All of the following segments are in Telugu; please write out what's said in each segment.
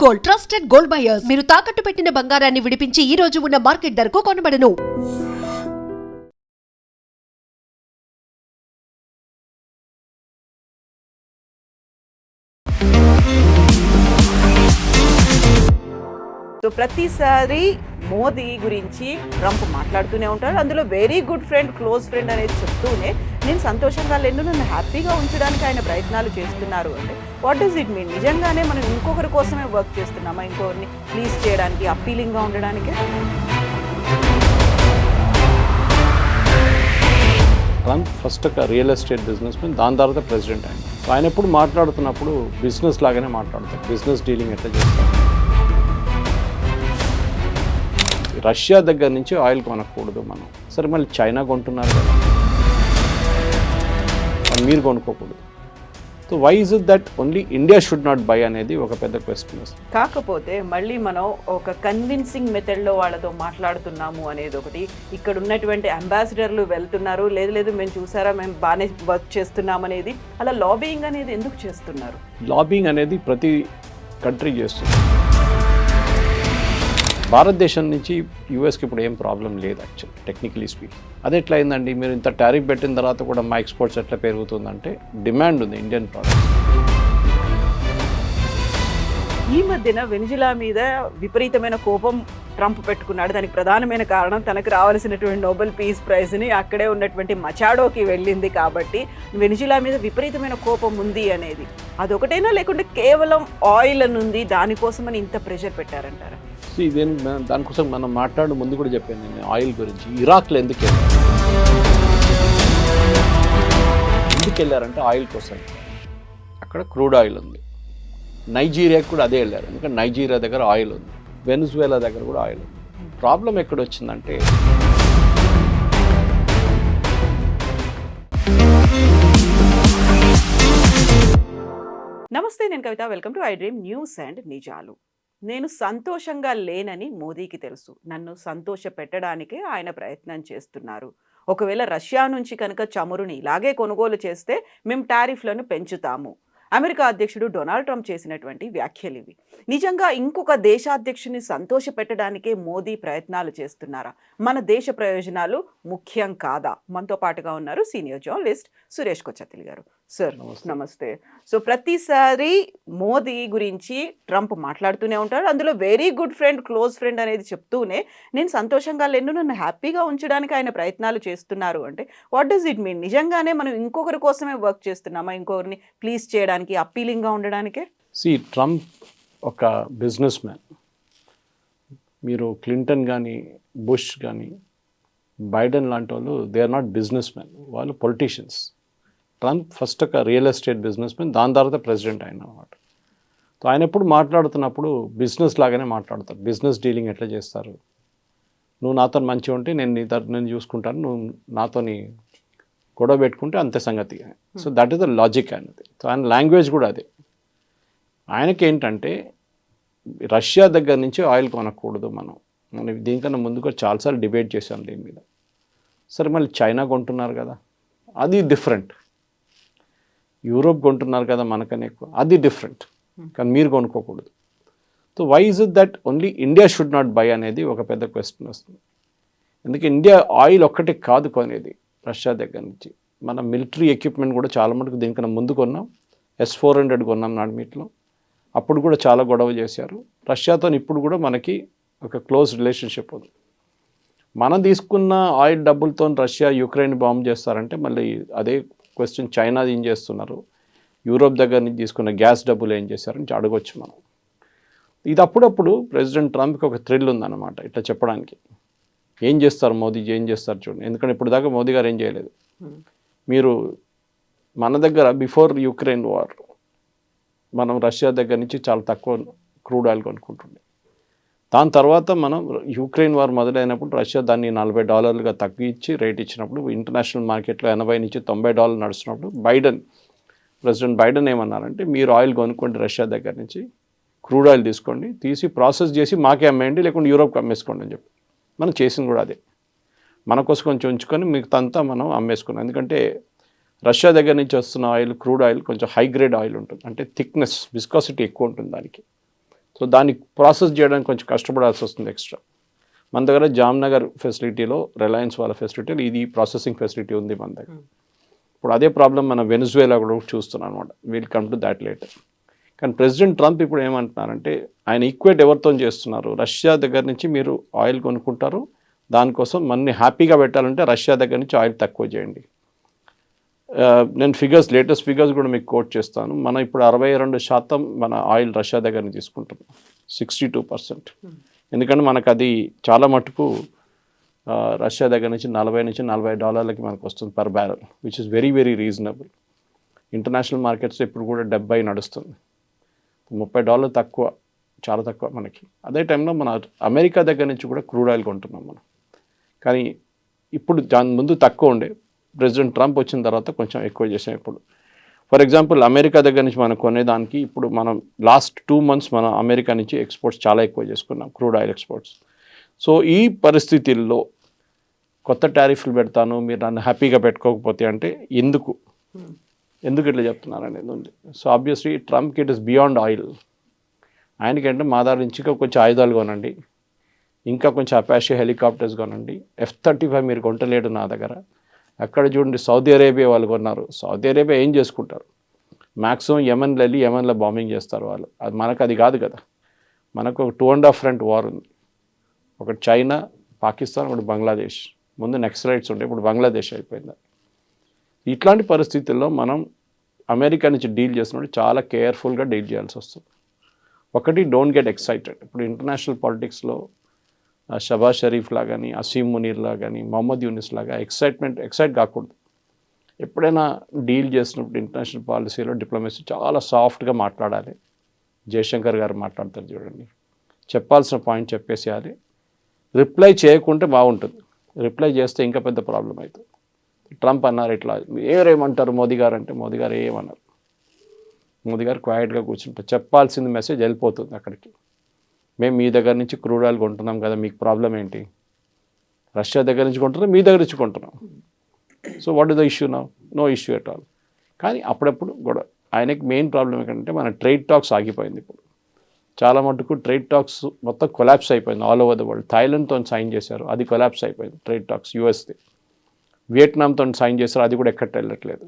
Gold, trusted gold buyers. మీరు తాకట్టు పెట్టిన బంగారాన్ని విడిపించి ఈ రోజు ఉన్న మార్కెట్ ధరకు కొనబడను. సో ప్రతిసారి మోదీ గురించి ట్రంప్ మాట్లాడుతూనే ఉంటారు. అందులో very good friend, close friend అనేది చెప్తూనే నేను సంతోషంగా లేను, నన్ను హ్యాపీగా ఉంచడానికి ఆయన ప్రయత్నాలు చేస్తున్నారు అంటే వాట్ డస్ ఇట్ మీన్? నిజంగానే మనం ఇంకొకరి కోసమే వర్క్ చేస్తున్నామా? ఇంకొకరిని ప్లీజ్ చేయడానికి, అప్పీలింగ్గా ఉండడానికి? ట్రంప్ ఫస్ట్ ఒక రియల్ ఎస్టేట్ బిజినెస్ మ్యాన్, దాని తర్వాత ప్రెసిడెంట్ ఆయన ఎప్పుడు మాట్లాడుతున్నప్పుడు బిజినెస్ లాగానే మాట్లాడతారు. బిజినెస్ డీలింగ్ ఎట్లా చేస్తారు? రష్యా దగ్గర నుంచి ఆయిల్ కొనకూడదు మనం. సరే, మళ్ళీ చైనా కొంటున్నారు కదా, మీరు కొనుక్కోకూడదు. So why is it that only India should not buy అనేది ఒక పెద్ద క్వశ్చన్ వస్తుంది. కాకపోతే మళ్ళీ మనం ఒక కన్విన్సింగ్ మెథడ్లో వాళ్ళతో మాట్లాడుతున్నాము అనేది ఒకటి. ఇక్కడ ఉన్నటువంటి అంబాసిడర్లు వెళ్తున్నారు, లేదు మేము చూసారా, మేము బాగానే వర్క్ చేస్తున్నాం అనేది. అలా లాబియింగ్ అనేది ఎందుకు చేస్తున్నారు? లాబియింగ్ అనేది ప్రతి కంట్రీ చేస్తుంది. భారతదేశం నుంచి యూఎస్కి ఇప్పుడు ఏం ప్రాబ్లం లేదు యాక్చువల్లీ, టెక్నికలీ స్పీక్. అది ఎట్లా అయిందండి? మీరు ఇంత టారిఫ్ పెట్టిన తర్వాత కూడా మా ఎక్స్పోర్ట్స్ ఎట్లా పెరుగుతుందంటే డిమాండ్ ఉంది ఇండియన్ ప్రోడక్ట్స్. ఈ మధ్యన వెనిజులా మీద విపరీతమైన కోపం ట్రంప్ పెట్టుకున్నాడు. దానికి ప్రధానమైన కారణం తనకు రావాల్సినటువంటి నోబెల్ పీస్ ప్రైజ్ని అక్కడే ఉన్నటువంటి మచాడోకి వెళ్ళింది కాబట్టి వెనిజులా మీద విపరీతమైన కోపం ఉంది అనేది. అదొకటైనా, లేకుంటే కేవలం ఆయిల్ అని ఉంది దానికోసమని ఇంత ప్రెషర్ పెట్టారంటారా? ఇదే దానికోసం మనం మాట్లాడే ముందు కూడా చెప్పాను నేను ఆయిల్ గురించి. ఇరాక్లో ఎందుకు వెళ్ళారంటే ఆయిల్ కోసం. అక్కడ క్రూడ్ ఆయిల్ ఉంది. నైజీరియాకి కూడా అదే వెళ్ళారు, ఎందుకంటే నైజీరియా దగ్గర ఆయిల్ ఉంది. వెనిజువేలా దగ్గర కూడా ఆయిల్ ఉంది. ప్రాబ్లం ఎక్కడ వచ్చిందంటే నమస్తే, నేను Kavitha. Welcome to I dream news and నిజాలు. నేను సంతోషంగా లేనని మోదీకి తెలుసు. నన్ను సంతోష పెట్టడానికే ఆయన ప్రయత్నం చేస్తున్నారు. ఒకవేళ రష్యా నుంచి కనుక చమురుని ఇలాగే కొనుగోలు చేస్తే మేము టారిఫ్లను పెంచుతాము. అమెరికా అధ్యక్షుడు డొనాల్డ్ ట్రంప్ చేసినటువంటి వ్యాఖ్యలు ఇవి. నిజంగా ఇంకొక దేశాధ్యక్షుని సంతోష పెట్టడానికే మోదీ ప్రయత్నాలు చేస్తున్నారా? మన దేశ ప్రయోజనాలు ముఖ్యం కాదా? మనతో పాటుగా ఉన్నారు సీనియర్ జర్నలిస్ట్ సురేష్ కొచ్చతిల్ గారు. సార్ నమస్తే. సో ప్రతిసారి మోదీ గురించి ట్రంప్ మాట్లాడుతూనే ఉంటారు. అందులో very good friend, close friend అనేది చెప్తూనే నేను సంతోషంగా లేను, నన్ను హ్యాపీగా ఉంచడానికి ఆయన ప్రయత్నాలు చేస్తున్నారు అంటే వాట్ డస్ ఇట్ మీన్? నిజంగానే మనం ఇంకొకరి కోసమే వర్క్ చేస్తున్నామా? ఇంకొకరిని ప్లీజ్ చేయడానికి, అప్పీలింగ్గా ఉండడానికే? ట్రంప్ ఒక బిజినెస్ మ్యాన్. మీరు క్లింటన్ కానీ, బుష్ కానీ, బైడెన్ లాంటి వాళ్ళు they are not business man, వాళ్ళు పొలిటీషియన్స్. ట్రంప్ ఫస్ట్ ఒక రియల్ ఎస్టేట్ బిజినెస్ మ్యాన్, దాని తర్వాత ప్రెసిడెంట్ అన్నమాట. సో ఆయన ఎప్పుడు మాట్లాడుతున్నప్పుడు బిజినెస్ లాగానే మాట్లాడతారు. బిజినెస్ డీలింగ్ ఎట్లా చేస్తారు? నువ్వు నాతో మంచిగా ఉంటే నేను చూసుకుంటాను, నువ్వు నాతోని గొడవ పెట్టుకుంటే అంతే సంగతి. So that is the logic అనేది. సో ఆయన లాంగ్వేజ్ కూడా అదే. ఆయనకి ఏంటంటే రష్యా దగ్గర నుంచి ఆయిల్ కొనకూడదు మనం. దీనికన్నా ముందు కూడా చాలాసార్లు డిబేట్ చేశాం దీని మీద. సరే, మళ్ళీ చైనా కొంటున్నారు కదా, అది డిఫరెంట్. యూరోప్ కొంటున్నారు కదా మనకనే ఎక్కువ, అది డిఫరెంట్. కానీ మీరు కొనుక్కోకూడదు. So why is it that only India should not buy అనేది ఒక పెద్ద క్వశ్చన్ వస్తుంది. ఎందుకంటే ఇండియా ఆయిల్ ఒక్కటే కాదు కొనేది రష్యా దగ్గర నుంచి. మన మిలిటరీ ఎక్విప్మెంట్ కూడా చాలా మటుకు దీనికన్నా ముందు కొన్నాం. S-400 కొన్నాం నాడుమీట్లో. అప్పుడు కూడా చాలా గొడవ చేశారు రష్యాతో. ఇప్పుడు కూడా మనకి ఒక క్లోజ్ రిలేషన్షిప్ ఉంది. మనం తీసుకున్న ఆయిల్ డబ్బులతో రష్యా యుక్రెయిన్ బాంబ్ చేస్తారంటే మళ్ళీ అదే క్వశ్చన్ చైనా ఏం చేస్తున్నారు, యూరోప్ దగ్గర నుంచి తీసుకున్న గ్యాస్ డబ్బులు ఏం చేశారని అడగొచ్చు మనం. ఇది అప్పుడప్పుడు ప్రెసిడెంట్ ట్రంప్కి ఒక థ్రిల్ ఉందన్నమాట ఇట్లా చెప్పడానికి. ఏం చేస్తారు మోదీజీ, ఏం చేస్తారు చూడండి. ఎందుకంటే ఇప్పుడు దాకా మోదీ గారు ఏం చేయలేదు. మీరు మన దగ్గర బిఫోర్ యుక్రెయిన్ వార్ మనం రష్యా దగ్గర నుంచి చాలా తక్కువ క్రూడ్ ఆయిల్ కొనుక్కుంటుండే. దాని తర్వాత మనం యుక్రెయిన్ వార్ మొదలైనప్పుడు రష్యా దాన్ని $40 తగ్గించి రేట్ ఇచ్చినప్పుడు ఇంటర్నేషనల్ మార్కెట్లో $80 నుంచి $90 నడుస్తున్నప్పుడు ప్రెసిడెంట్ బైడెన్ ఏమన్నారంటే మీరు ఆయిల్ కొనుక్కోండి రష్యా దగ్గర నుంచి, క్రూడ్ ఆయిల్ తీసుకోండి, తీసి ప్రాసెస్ చేసి మాకే అమ్మేయండి, లేకుంటే యూరోప్కి అమ్మేసుకోండి అని చెప్పి. మనం చేసింది కూడా అదే. మన కోసం కొంచెం ఉంచుకొని మిగతాంతా మనం అమ్మేసుకున్నాం. ఎందుకంటే రష్యా దగ్గర నుంచి వస్తున్న ఆయిల్, క్రూడ్ ఆయిల్ కొంచెం హై గ్రేడ్ ఆయిల్ ఉంటుంది. అంటే థిక్నెస్, విస్కాసిటీ ఎక్కువ ఉంటుంది దానికి. సో దాన్ని ప్రాసెస్ చేయడానికి కొంచెం కష్టపడాల్సి వస్తుంది ఎక్స్ట్రా. మన దగ్గర జామ్నగర్ ఫెసిలిటీలో, రిలయన్స్ వాళ్ళ ఫెసిలిటీలో ఇది ప్రాసెసింగ్ ఫెసిలిటీ ఉంది మన దగ్గర. ఇప్పుడు అదే ప్రాబ్లం మన వెనిజువేలా కూడా చూస్తున్నాం అనమాట. We'll come to that later. కానీ ప్రెసిడెంట్ ట్రంప్ ఇప్పుడు ఏమంటున్నారంటే, ఆయన ఈక్వేట్ ఎవరితో చేస్తున్నారు, రష్యా దగ్గర నుంచి మీరు ఆయిల్ కొనుక్కుంటారు, దానికోసం మనని హ్యాపీగా పెట్టాలంటే రష్యా దగ్గర నుంచి ఆయిల్ తక్కువ చేయండి. నేను లేటెస్ట్ ఫిగర్స్ కూడా మీకు కోట్ చేస్తాను. మనం ఇప్పుడు 62% మన ఆయిల్ రష్యా దగ్గర నుంచి తీసుకుంటున్నాం, 62%. ఎందుకంటే మనకు అది చాలా మటుకు రష్యా దగ్గర నుంచి $40 మనకు వస్తుంది per barrel, which is very very reasonable. International markets ఇప్పుడు కూడా 70 నడుస్తుంది, $30 తక్కువ, చాలా తక్కువ మనకి. అదే టైంలో మన అమెరికా దగ్గర నుంచి కూడా క్రూడ్ ఆయిల్ కొంటున్నాం మనం. కానీ ఇప్పుడు దాని ముందు తక్కువ ఉండే, ప్రెసిడెంట్ ట్రంప్ వచ్చిన తర్వాత కొంచెం ఎక్కువ చేసాం. ఇప్పుడు ఫర్ ఎగ్జాంపుల్ అమెరికా దగ్గర నుంచి మనం కొనేదానికి ఇప్పుడు మనం లాస్ట్ 2 months మనం అమెరికా నుంచి ఎక్స్పోర్ట్స్ చాలా ఎక్కువ చేసుకున్నాం, క్రూడ్ ఆయిల్ ఎక్స్పోర్ట్స్. సో ఈ పరిస్థితుల్లో కొత్త టారిఫ్లు పెడతాను, మీరు నన్ను హ్యాపీగా పెట్టుకోకపోతే అంటే ఎందుకు ఇట్లా చెప్తున్నారు అనేది ఉంది. సో ఆబ్వియస్లీ ట్రంప్కి ఇట్ ఇస్ బియాండ్ ఆయిల్. ఆయనకంటే మా దగ్గర నుంచి కొంచెం ఆయుధాలు కొనండి, ఇంకా కొంచెం అపాషే హెలికాప్టర్స్ కొనండి, F-35 మీరు కొంటలేడు నా దగ్గర. అక్కడ చూడండి సౌదీ అరేబియా వాళ్ళు కొన్నారు. సౌదీ అరేబియా ఏం చేసుకుంటారు, మ్యాక్సిమం యెమెన్లో వెళ్ళి యెమెన్లో బాంబింగ్ చేస్తారు వాళ్ళు. అది మనకు అది కాదు కదా. మనకు ఒక 2.5 front వార్ ఉంది, ఒకటి చైనా, పాకిస్తాన్, ఒకటి బంగ్లాదేశ్. ముందు నక్సలైట్స్ ఉండే, ఇప్పుడు బంగ్లాదేశ్ అయిపోయింది. ఇట్లాంటి పరిస్థితుల్లో మనం అమెరికా నుంచి డీల్ చేసినప్పుడు చాలా కేర్ఫుల్గా డీల్ చేయాల్సి వస్తుంది. ఒకటి, డోంట్ గెట్ ఎక్సైటెడ్. ఇప్పుడు ఇంటర్నేషనల్ పాలిటిక్స్లో షబాజ్ షరీఫ్ లా కానీ, అసీమ్ మునీర్లా కానీ, మొహమ్మద్ యూనిస్ లాగా ఎక్సైట్ కాకూడదు. ఎప్పుడైనా డీల్ చేసినప్పుడు ఇంటర్నేషనల్ పాలసీలో డిప్లొమసీ చాలా సాఫ్ట్గా మాట్లాడాలి. జయశంకర్ గారు మాట్లాడతారు చూడండి, చెప్పాల్సిన పాయింట్ చెప్పేసేయాలి. రిప్లై చేయకుంటే బాగుంటుంది, రిప్లై చేస్తే ఇంకా పెద్ద ప్రాబ్లం అవుతుంది. ట్రంప్ అన్నారు ఇట్లా, ఏమంటారు మోదీ గారు అంటే, మోదీ గారు ఏమన్నారు, మోదీ గారు క్వైట్గా కూర్చుంటారు. చెప్పాల్సిన మెసేజ్ వెళ్ళిపోతుంది అక్కడికి. మేము మీ దగ్గర నుంచి క్రూడ్ ఆయిల్ కొంటున్నాం కదా, మీకు ప్రాబ్లం ఏంటి, రష్యా దగ్గర నుంచి కొంటున్నాం, మీ దగ్గర నుంచి కొంటున్నాం. So what is the issue no issue at all. కానీ అప్పుడప్పుడు కూడా ఆయనకి మెయిన్ ప్రాబ్లం ఏంటంటే మన ట్రేడ్ టాక్స్ ఆగిపోయింది. ఇప్పుడు చాలా మటుకు ట్రేడ్ టాక్స్ మొత్తం కొలాప్స్ అయిపోయింది ఆల్ ఓవర్ ద వరల్డ్. థాయిలాండ్తో సైన్ చేశారు, అది కొలాప్స్ అయిపోయింది ట్రేడ్ టాక్స్. యూఎస్ది, వియట్నాంతో సైన్ చేశారు, అది కూడా ఎక్కడికి వెళ్ళట్లేదు.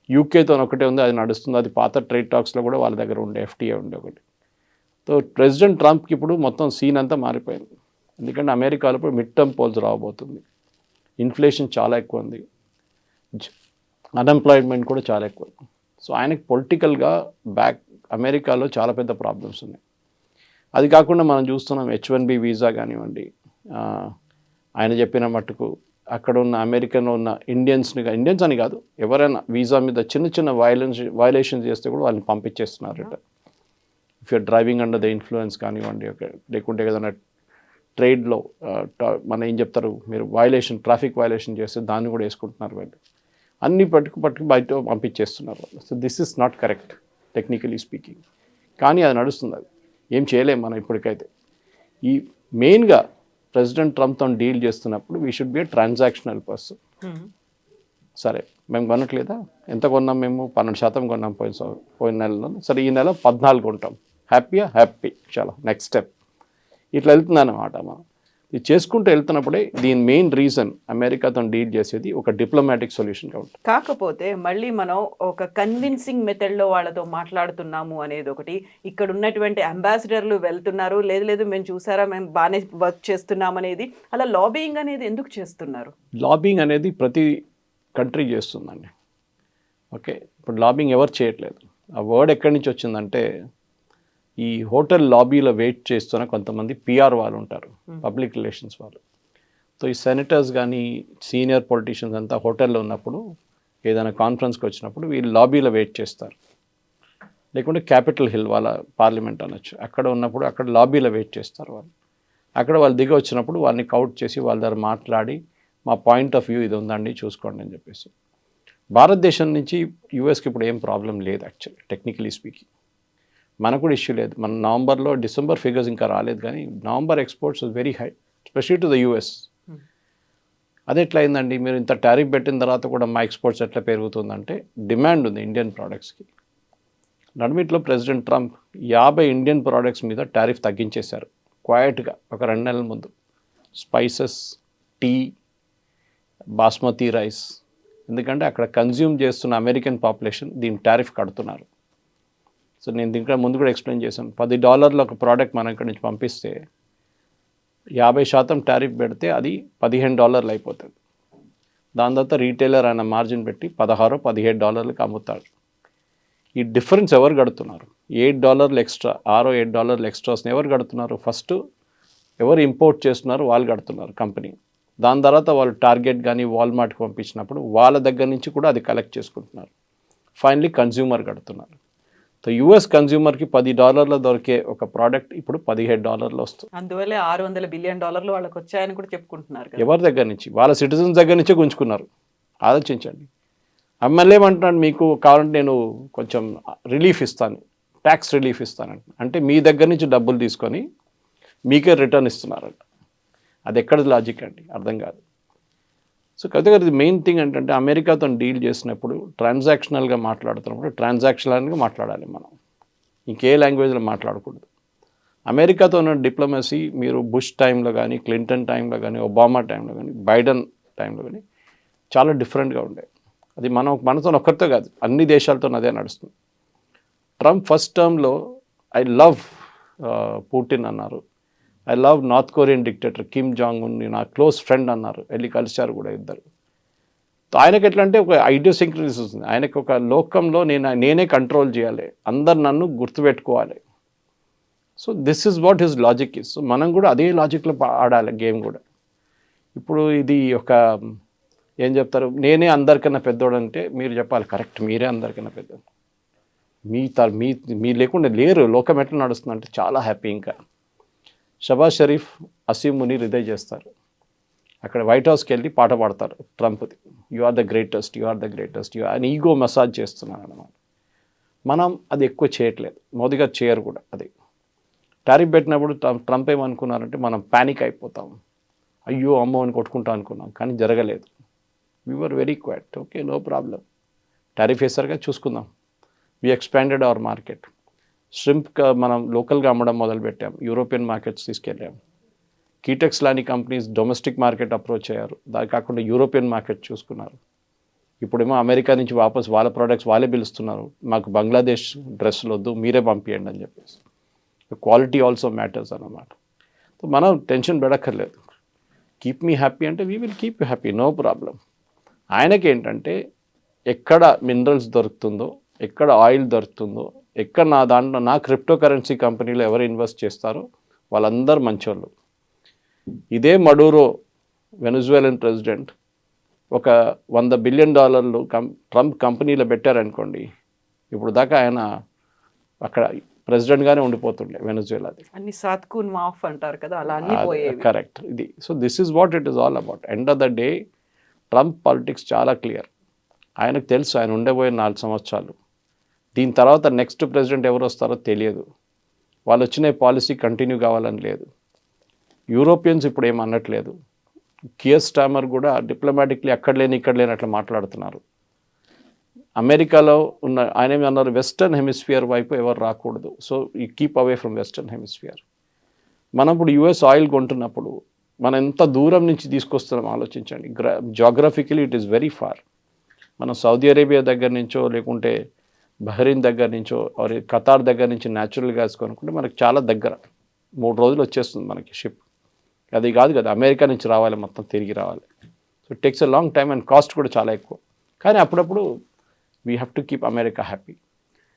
యూకేతో ఒకటే ఉంది, అది నడుస్తుంది. అది పాత ట్రేడ్ టాక్స్లో కూడా వాళ్ళ దగ్గర ఉండే FTA ఉండే ఒకటి. సో ప్రెసిడెంట్ ట్రంప్కి ఇప్పుడు మొత్తం సీన్ అంతా మారిపోయింది. ఎందుకంటే అమెరికాలో ఇప్పుడు మిడ్ టర్మ్ పోల్స్ రాబోతుంది, ఇన్ఫ్లేషన్ చాలా ఎక్కువ ఉంది, అన్ఎంప్లాయ్మెంట్ కూడా చాలా ఎక్కువ. సో ఆయనకి పొలిటికల్గా అమెరికాలో చాలా పెద్ద ప్రాబ్లమ్స్ ఉన్నాయి. అది కాకుండా మనం చూస్తున్నాం H-1B వీసా కానివ్వండి, ఆయన చెప్పిన మట్టుకు అక్కడ ఉన్న అమెరికన్లో ఉన్న ఇండియన్స్ అని కాదు, ఎవరైనా వీసా మీద చిన్న చిన్న వయలేషన్స్ చేస్తే కూడా వాళ్ళని పంపించేస్తున్నారట. If your driving under the influence కానివ్వండి, లేకుంటే ఏదైనా ట్రేడ్లో మన ఏం చెప్తారు, మీరు ట్రాఫిక్ వైలేషన్ చేస్తే దాన్ని కూడా వేసుకుంటున్నారు వాళ్ళు. అన్ని పట్టుకు బయట పంపించేస్తున్నారు వాళ్ళు. So this is not correct technically speaking. కానీ అది నడుస్తుంది, అది ఏం చేయలేము మనం ఇప్పటికైతే. ఈ మెయిన్గా ప్రెసిడెంట్ ట్రంప్తో డీల్ చేస్తున్నప్పుడు we should be A transactional person. సరే మేము కొనట్లేదా, ఎంత కొన్నాం, మేము 12% కొన్నాం పోయిన నెలలో, సరే ఈ నెల 14 కొంటాం, హ్యాపీ చాలా నెక్స్ట్ స్టెప్. ఇట్లా వెళ్తుందన్నమాట. మనం ఇది చేసుకుంటూ వెళ్తున్నప్పుడే దీని మెయిన్ రీజన్ అమెరికాతో డీల్ చేసేది ఒక డిప్లొమాటిక్ సొల్యూషన్గా ఉంటుంది. కాకపోతే మళ్ళీ మనం ఒక కన్విన్సింగ్ మెథడ్లో వాళ్ళతో మాట్లాడుతున్నాము అనేది ఒకటి. ఇక్కడ ఉన్నటువంటి అంబాసిడర్లు వెళ్తున్నారు, లేదు మేము చూసారా, మేము బాగానే వర్క్ చేస్తున్నాం అనేది. అలా లాబియింగ్ అనేది ఎందుకు చేస్తున్నారు? లాబింగ్ అనేది ప్రతి కంట్రీ చేస్తుందండి. ఓకే, ఇప్పుడు లాబింగ్ ఎవరు చేయట్లేదు. ఆ వర్డ్ ఎక్కడి నుంచి వచ్చిందంటే, ఈ హోటల్ లాబీలో వెయిట్ చేస్తున్న కొంతమంది PR వాళ్ళు ఉంటారు, పబ్లిక్ రిలేషన్స్ వాళ్ళు. సో ఈ సెనేటర్స్ కానీ సీనియర్ పొలిటీషియన్స్ అంతా హోటల్లో ఉన్నప్పుడు, ఏదైనా కాన్ఫరెన్స్కి వచ్చినప్పుడు వీళ్ళు లాబీలో వెయిట్ చేస్తారు. లేకుంటే క్యాపిటల్ హిల్ వాళ్ళ పార్లమెంట్ అనొచ్చు, అక్కడ ఉన్నప్పుడు అక్కడ లాబీలో వెయిట్ చేస్తారు వాళ్ళు. అక్కడ వాళ్ళు దిగి వచ్చినప్పుడు వాళ్ళని కౌట్ చేసి వాళ్ళ దగ్గర మాట్లాడి, మా పాయింట్ ఆఫ్ వ్యూ ఇది ఉందండి చూసుకోండి అని చెప్పేసి. భారతదేశం నుంచి యూఎస్కి ఇప్పుడు ఏం ప్రాబ్లం లేదు యాక్చువల్లీ, టెక్నికలీ స్పీకింగ్. మనకు కూడా ఇష్యూ లేదు. మన డిసెంబర్ ఫిగర్స్ ఇంకా రాలేదు, కానీ November exports very high, specially to the US. అది ఎట్లా అయిందండి, మీరు ఇంత టారిఫ్ పెట్టిన తర్వాత కూడా మా ఎక్స్పోర్ట్స్ ఎట్లా పెరుగుతుందంటే, డిమాండ్ ఉంది ఇండియన్ ప్రోడక్ట్స్కి. నడిమిట్లో ప్రెసిడెంట్ ట్రంప్ 50 ఇండియన్ ప్రోడక్ట్స్ మీద టారిఫ్ తగ్గించేశారు క్వైట్గా ఒక 2 నెలల ముందు. Spices, tea, basmati rice. ఎందుకంటే అక్కడ కన్జ్యూమ్ చేస్తున్న అమెరికన్ పాపులేషన్ దీని టారిఫ్ కడుతున్నారు. సో నేను దీంట్లో ముందు కూడా ఎక్స్ప్లెయిన్ చేశాను. $10 ఒక ప్రోడక్ట్ మనం ఇక్కడి నుంచి పంపిస్తే 50% టారిఫ్ పెడితే అది $15 అయిపోతుంది. దాని తర్వాత రీటైలర్ ఆయన మార్జిన్ పెట్టి $16-17 అమ్ముతాడు. ఈ డిఫరెన్స్ ఎవరు కడుతున్నారు? $8 ఎక్స్ట్రా, $8 ఎక్స్ట్రాస్ని ఎవరు కడుతున్నారు? ఫస్ట్ ఎవరు ఇంపోర్ట్ చేస్తున్నారు వాళ్ళు కడుతున్నారు కంపెనీ. దాని తర్వాత వాళ్ళు టార్గెట్ కానీ వాల్మార్ట్కి పంపించినప్పుడు వాళ్ళ దగ్గర నుంచి కూడా అది కలెక్ట్ చేసుకుంటున్నారు. ఫైనలీ కన్జ్యూమర్ కడుతున్నారు. సో యూఎస్ కన్జ్యూమర్కి $10 దొరికే ఒక ప్రోడక్ట్ ఇప్పుడు $17 వస్తుంది. అందువల్ల $600 బిలియన్ వాళ్ళకి వచ్చాయని కూడా చెప్పుకుంటున్నారు కదా. ఎవరి దగ్గర నుంచి? వాళ్ళ సిటిజన్స్ దగ్గర నుంచే గుంజుకున్నారు. ఆలోచించండి. ఎమ్మెల్యే ఏమంటున్నాడు, మీకు కావాలంటే నేను కొంచెం రిలీఫ్ ఇస్తాను, ట్యాక్స్ రిలీఫ్ ఇస్తానంట. అంటే మీ దగ్గర నుంచి డబ్బులు తీసుకొని మీకే రిటర్న్ ఇస్తున్నారంట. అది ఎక్కడ లాజిక్ అండి? అర్థం కాదు. సో కాబట్టి మెయిన్ థింగ్ ఏంటంటే అమెరికాతో డీల్ చేసినప్పుడు ట్రాన్సాక్షనల్గా మాట్లాడుతున్నప్పుడు ట్రాన్సాక్షనల్గా మాట్లాడాలి మనం. ఇంకే లాంగ్వేజ్లో మాట్లాడకూడదు. అమెరికాతో ఉన్న డిప్లొమసీ మీరు బుష్ టైంలో కానీ, క్లింటన్ టైంలో కానీ, ఒబామా టైంలో కానీ, బైడెన్ టైంలో కానీ చాలా డిఫరెంట్గా ఉండే. అది మనతో ఒక్కరితో కాదు, అన్ని దేశాలతో అదే నడుస్తుంది. ట్రంప్ ఫస్ట్ టర్మ్లో ఐ లవ్ పుటిన్ అన్నారు. I love north Korean dictator Kim Jong Un నా క్లోజ్ ఫ్రెండ్ అన్నారు. వెళ్ళి కలిశారు కూడా ఇద్దరు. ఆయనకి ఎట్లా అంటే ఒక ఐడియోసింక్రనీస్ వస్తుంది. ఆయనకి ఒక లోకంలో నేనే కంట్రోల్ చేయాలి, అందరు నన్ను గుర్తుపెట్టుకోవాలి. So this is what his logic is. So మనం కూడా అదే లాజిక్లో ఆడాలి గేమ్ కూడా. ఇప్పుడు ఇది ఒక ఏం చెప్తారు, నేనే అందరికన్నా పెద్దోడు అంటే మీరు చెప్పాలి కరెక్ట్, మీరే అందరికన్నా పెద్దోడు. మీ లేకుండా లేరు. లోకం ఎట్లా నడుస్తుంది అంటే చాలా హ్యాపీ. ఇంకా షబాజ్ షరీఫ్, అసీం మునీర్ ఇదే చేస్తారు. అక్కడ వైట్ హౌస్కి వెళ్ళి పాట పాడతారు ట్రంప్ది, you are the greatest, you are the greatest, you అని ఈగో మసాజ్ చేస్తున్నారు అన్నమాట. మనం అది ఎక్కువ చేయట్లేదు, మోదీ గారు చేయరు కూడా. అది టారిఫ్ పెట్టినప్పుడు ట్రంప్ ఏమనుకున్నారంటే మనం ప్యానిక్ అయిపోతాం, అయ్యో అమ్మో అని కొట్టుకుంటాం అనుకున్నాం, కానీ జరగలేదు. We were very quiet, okay no problem, tariff వేసారుగా చూసుకుందాం. We expanded our market. Shrimp మనం లోకల్గా అమ్మడం మొదలుపెట్టాం, యూరోపియన్ మార్కెట్స్ తీసుకెళ్ళాం. కీటెక్స్ లాంటి కంపెనీస్ డొమెస్టిక్ మార్కెట్ అప్రోచ్ అయ్యారు, దాని కాకుండా యూరోపియన్ మార్కెట్ చూసుకున్నారు. ఇప్పుడేమో అమెరికా నుంచి వాపస్ వాళ్ళ ప్రోడక్ట్స్ వాళ్ళే పిలుస్తున్నారు, మాకు బంగ్లాదేశ్ డ్రెస్సులు వద్దు, మీరే పంపించండి అని చెప్పేసి. క్వాలిటీ ఆల్సో మ్యాటర్స్ అన్నమాట. సో మనం టెన్షన్ పెడక్కర్లేదు. కీప్ మీ హ్యాపీ అంటే we will keep you happy, no problem. ఆయనకి ఏంటంటే ఎక్కడ మినరల్స్ దొరుకుతుందో, ఎక్కడ ఆయిల్ దొరుకుతుందో, ఎక్కడ నా క్రిప్టో కరెన్సీ కంపెనీలో ఎవరు ఇన్వెస్ట్ చేస్తారో వాళ్ళందరూ మంచోళ్ళు. ఇదే మడూరో వెనజువేలన్ ప్రెసిడెంట్ ఒక $100 బిలియన్ ట్రంప్ కంపెనీలో పెట్టారనుకోండి, ఇప్పుడు దాకా ఆయన అక్కడ ప్రెసిడెంట్గానే ఉండిపోతుండే వెనజువేలాది. అన్ని సాత్కూన్ మాఫ్ అంటారు కదా, అలా అన్ని పోయేవి. కరెక్ట్. ఇది so this is what it is all about. End of the day Trump politics చాలా క్లియర్. ఆయనకు తెలుసు ఆయన ఉండబోయే 4 సంవత్సరాలు. దీని తర్వాత నెక్స్ట్ ప్రెసిడెంట్ ఎవరు వస్తారో తెలియదు. వాళ్ళు వచ్చిన పాలసీ కంటిన్యూ కావాలని లేదు. యూరోపియన్స్ ఇప్పుడు ఏం అనట్లేదు. కియర్ స్టామర్ కూడా డిప్లొమాటిక్లీ అక్కడ లేని ఇక్కడ లేని అట్లా మాట్లాడుతున్నారు. అమెరికాలో ఉన్న ఆయన ఏమి అన్నారు, వెస్టర్న్ హెమిస్ఫియర్ వైపు ఎవరు రాకూడదు, సో ఈ keep away from western hemisphere. మనం ఇప్పుడు యుఎస్ ఆయిల్ కొంటున్నప్పుడు మనం ఎంత దూరం నుంచి తీసుకొస్తున్నాం ఆలోచించండి. Geographically it is very far. మనం సౌదీ అరేబియా దగ్గర నుంచో, లేకుంటే బహ్రెయిన్ దగ్గర నుంచో, ఖతార్ దగ్గర నుంచి న్యాచురల్ గ్యాస్ కొనుక్కుంటే మనకు చాలా దగ్గర, 3 రోజులు వచ్చేస్తుంది మనకి షిప్. అది కాదు కదా, అమెరికా నుంచి రావాలి, మొత్తం తిరిగి రావాలి. So it takes a long time and cost కూడా చాలా ఎక్కువ. కానీ అప్పుడప్పుడు we have to keep America happy,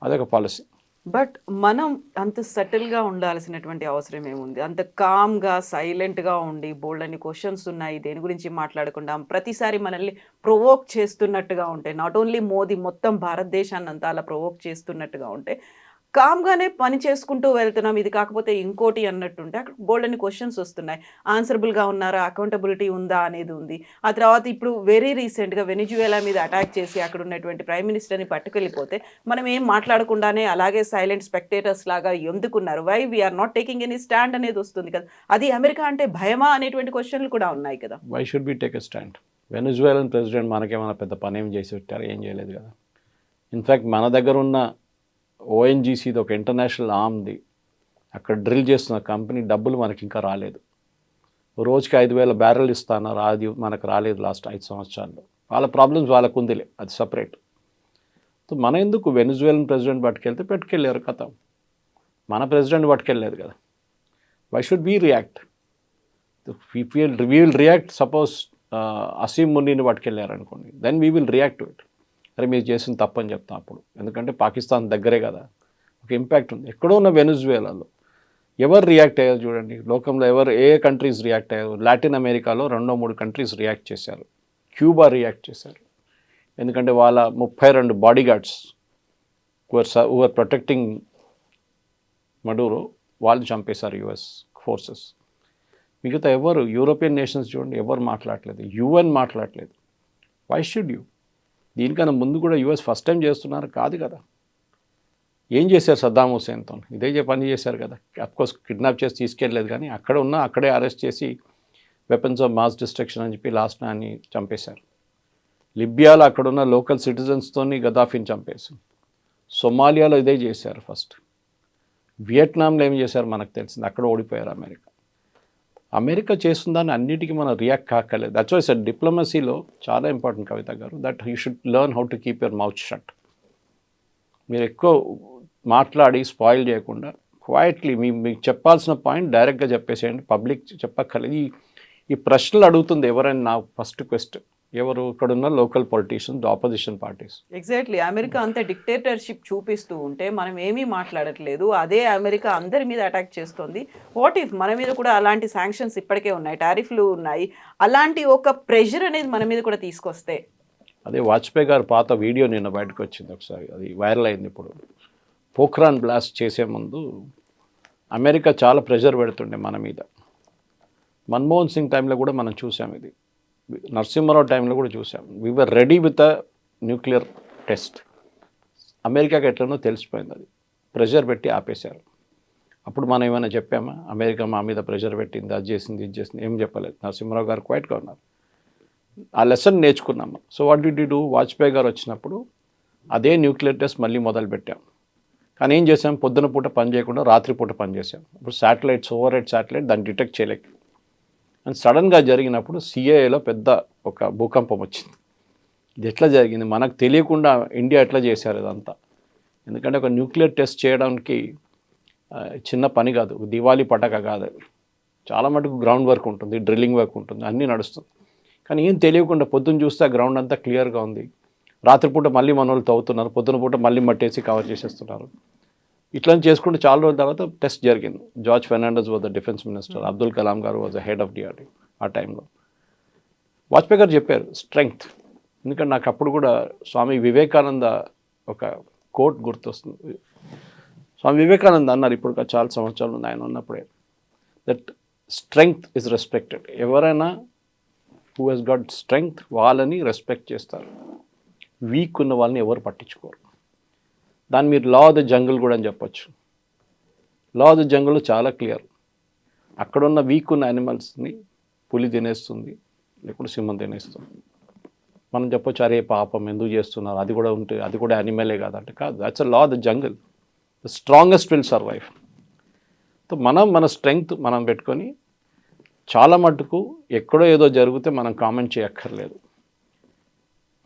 అదొక పాలసీ. బట్ మనం అంత సటిల్గా ఉండాల్సినటువంటి అవసరం ఏముంది? అంత కామ్గా సైలెంట్గా ఉండి బోల్డ్ అని క్వశ్చన్స్ ఉన్నాయి, దేని గురించి మాట్లాడకుండా ప్రతిసారి మనల్ని ప్రొవోక్ చేస్తున్నట్టుగా ఉంటే, నాట్ ఓన్లీ మోదీ, మొత్తం భారతదేశాన్ని అంతా అలా ప్రొవోక్ చేస్తున్నట్టుగా ఉంటే కామ్గానే పని చేసుకుంటూ వెళ్తున్నాం, ఇది కాకపోతే ఇంకోటి అన్నట్టుంటే అక్కడ బోల్డ్ అని క్వశ్చన్స్ వస్తున్నాయి. ఆన్సరబుల్గా ఉన్నారా, అకౌంటబిలిటీ ఉందా అనేది ఉంది. ఆ తర్వాత ఇప్పుడు వెరీ రీసెంట్గా వెనిజువేలా మీద అటాక్ చేసి అక్కడ ఉన్నటువంటి ప్రైమ్ మినిస్టర్ని పట్టుకెళ్ళిపోతే మనం ఏం మాట్లాడకుండానే అలాగే సైలెంట్ స్పెక్టేటర్స్ లాగా ఎందుకున్నారు, why we are not taking any stand అనేది వస్తుంది కదా. అది అమెరికా అంటే భయమా అనేటువంటి క్వశ్చన్లు కూడా ఉన్నాయి కదా. Why should be take a stand? Venezuelan president మనకేమైనా పెద్ద పని ఏం చేసి పెట్టారు? ఏం చేయలేదు కదా. ఇన్ఫ్యాక్ట్ మన దగ్గర ఉన్న ఓఎన్జీసీది ఒక ఇంటర్నేషనల్ ఆర్మ్ది అక్కడ డ్రిల్ చేస్తున్న కంపెనీ డబ్బులు మనకి ఇంకా రాలేదు. రోజుకి 5,000 బ్యారెల్ ఇస్తున్నారు, అది మనకు రాలేదు లాస్ట్ 5 సంవత్సరాల్లో. వాళ్ళ ప్రాబ్లమ్స్ వాళ్ళకు ఉందిలే, అది సపరేట్. సో మన ఎందుకు వెనిజువేలన్ ప్రెసిడెంట్ పట్టుకెళ్తే పెట్టుకెళ్ళారు కథ, మన ప్రెసిడెంట్ పట్టుకెళ్ళలేదు కదా. Why should be react? We will react. Suppose Asim మున్నీని పట్టుకెళ్ళారు అనుకోండి, then we will react to it. అరే మీరు చేసిన తప్పని చెప్తాం అప్పుడు, ఎందుకంటే పాకిస్తాన్ దగ్గరే కదా, ఒక ఇంపాక్ట్ ఉంది. ఎక్కడో ఉన్న వెనిజువేలాలో ఎవరు రియాక్ట్ అయ్యారు చూడండి, లోకంలో ఏ కంట్రీస్ రియాక్ట్ అయ్యారు? లాటిన్ అమెరికాలో 2-3 కంట్రీస్ రియాక్ట్ చేశారు. క్యూబా రియాక్ట్ చేశారు, ఎందుకంటే వాళ్ళ 32 body guards who are protecting Maduro, వాళ్ళు చంపేశారు యుఎస్ ఫోర్సెస్. మిగతా ఎవరు యూరోపియన్ నేషన్స్ చూడండి, ఎవరు మాట్లాడలేదు, యుఎన్ మాట్లాడలేదు. Why should you? దీనికన్నా ముందు కూడా యుఎస్ ఫస్ట్ టైం చేస్తున్నారు కాదు కదా. ఏం చేశారు సద్దాం హుసేన్తో? ఇదే పని చేశారు కదా. అఫ్కోర్స్ కిడ్నాప్ చేసి తీసుకెళ్ళలేదు, కానీ అక్కడే అరెస్ట్ చేసి వెపన్స్ ఆఫ్ మాస్ డిస్ట్రక్షన్ అని చెప్పి లాస్ట్ నాన్ని చంపేశారు. లిబియాలో అక్కడున్న లోకల్ సిటిజన్స్తోని గదాఫీని చంపేశారు. సొమాలియాలో ఇదే చేశారు ఫస్ట్. వియట్నాంలో ఏం చేశారు మనకు తెలిసింది, అక్కడ ఓడిపోయారు అమెరికా చేస్తుందని అన్నిటికీ మనం రియాక్ట్ కాకలేదు. దట్స్ వై సార్ డిప్లొమసీలో చాలా ఇంపార్టెంట్ కవిత గారు, that you should learn how to keep your mouth shut. మీరు ఎక్కువ మాట్లాడి స్పాయిల్ చేయకుండా క్వైట్లీ మీకు చెప్పాల్సిన పాయింట్ డైరెక్ట్గా చెప్పేసేయండి, పబ్లిక్ చెప్పక్కర్లేదు. ఈ ప్రశ్నలు అడుగుతుంది ఎవరైనా, నా ఫస్ట్ క్వశ్చన్ ఎవరు? ఇక్కడున్న local politicians, opposition parties. Exactly. America అంత డిక్టేటర్షిప్ చూపిస్తూ ఉంటే మనం ఏమీ మాట్లాడట్లేదు, అదే అమెరికా అందరి మీద అటాక్ చేస్తుంది. వాట్ ఇఫ్ మన మీద కూడా అలాంటి శాంక్షన్స్ ఇప్పటికే ఉన్నాయి, టారిఫ్లు ఉన్నాయి, అలాంటి ఒక ప్రెషర్ అనేది మన మీద కూడా తీసుకొస్తే? అదే వాజ్పేయి గారు పాత వీడియో నిన్న బయటకు వచ్చింది ఒకసారి, అది వైరల్ అయింది. ఇప్పుడు పోఖ్రాన్ బ్లాస్ట్ చేసే ముందు అమెరికా చాలా ప్రెషర్ పెడుతుండే మన మీద. మన్మోహన్ సింగ్ టైంలో కూడా మనం చూసాం, ఇది నరసింహారావు టైంలో కూడా చూసాం. We were ready with a nuclear test. అమెరికాకి ఎట్లనో తెలిసిపోయింది, అది ప్రెషర్ పెట్టి ఆపేశారు. అప్పుడు మనం ఏమైనా చెప్పామా? అమెరికా మా మీద ప్రెషర్ పెట్టింది, అది చేసింది, ఇది చేసింది, ఏం చెప్పలేదు. నరసింహారావు గారు క్వైట్గా ఉన్నారు. ఆ లెసన్ నేర్చుకున్నాము. So what did you do? Vajpayee గారు వచ్చినప్పుడు అదే న్యూక్లియర్ టెస్ట్ మళ్ళీ మొదలు పెట్టాం. కానీ ఏం చేసాం? పొద్దున పూట పని చేయకుండా రాత్రిపూట పని చేసాం. ఇప్పుడు శాటిలైట్స్, ఓవర్ హెడ్ శాటిలైట్, దాన్ని డిటెక్ట్ చేయలేక, అండ్ సడన్గా జరిగినప్పుడు సిఏఏలో పెద్ద ఒక భూకంపం వచ్చింది. ఇది ఎట్లా జరిగింది? మనకు తెలియకుండా ఇండియా ఎట్లా చేశారు ఇదంతా? ఎందుకంటే ఒక న్యూక్లియర్ టెస్ట్ చేయడానికి చిన్న పని కాదు, దివాళీ పటాక కాదు. చాలా మటుకు గ్రౌండ్ వర్క్ ఉంటుంది, డ్రిల్లింగ్ వర్క్ ఉంటుంది, అన్నీ నడుస్తుంది. కానీ ఏం తెలియకుండా పొద్దున్న చూస్తే ఆ గ్రౌండ్ అంతా క్లియర్గా ఉంది. రాత్రిపూట మళ్ళీ మన వాళ్ళు తవ్వుతున్నారు, పొద్దున పూట మళ్ళీ మట్టేసి కవర్ చేసేస్తున్నారు. ఇట్లా చేసుకుంటే చాలా రోజుల తర్వాత టెస్ట్ జరిగింది. George Fernandes was the defence minister, Abdul Kalam గారు was the head of DRDO టైంలో. వాజ్పేయి గారు చెప్పారు స్ట్రెంగ్త్. ఎందుకంటే నాకు అప్పుడు కూడా స్వామి వివేకానంద ఒక కోట్ గుర్తొస్తుంది. స్వామి వివేకానంద అన్నారు, ఇప్పుడు చాలా సంవత్సరాలు ఉంది ఆయన ఉన్నప్పుడే, దట్ స్ట్రెంగ్త్ ఇస్ రెస్పెక్టెడ్. ఎవరైనా హూ హెస్ గాట్ స్ట్రెంగ్త్ వాళ్ళని రెస్పెక్ట్ చేస్తారు, వీక్ ఉన్న వాళ్ళని ఎవరు పట్టించుకోరు. దాన్ని మీరు లా ఆఫ్ ద జంగిల్ కూడా అని చెప్పొచ్చు. లా ఆఫ్ ద జంగిల్ చాలా క్లియర్. అక్కడున్న వీక్ ఉన్న యానిమల్స్ని పులి తినేస్తుంది, లేకుంటే సింహం తినేస్తుంది. మనం చెప్పొచ్చు, అరే పాపం ఎందుకు చేస్తున్నారు, అది కూడా ఉంటే అది కూడా యానిమలే కాదంటే కాదు. That's a law of the jungle. The strongest will survive. So మన స్ట్రెంగ్త్ మనం పెట్టుకొని చాలా మటుకు ఎక్కడో ఏదో జరిగితే మనం కామెంట్ చేయక్కర్లేదు.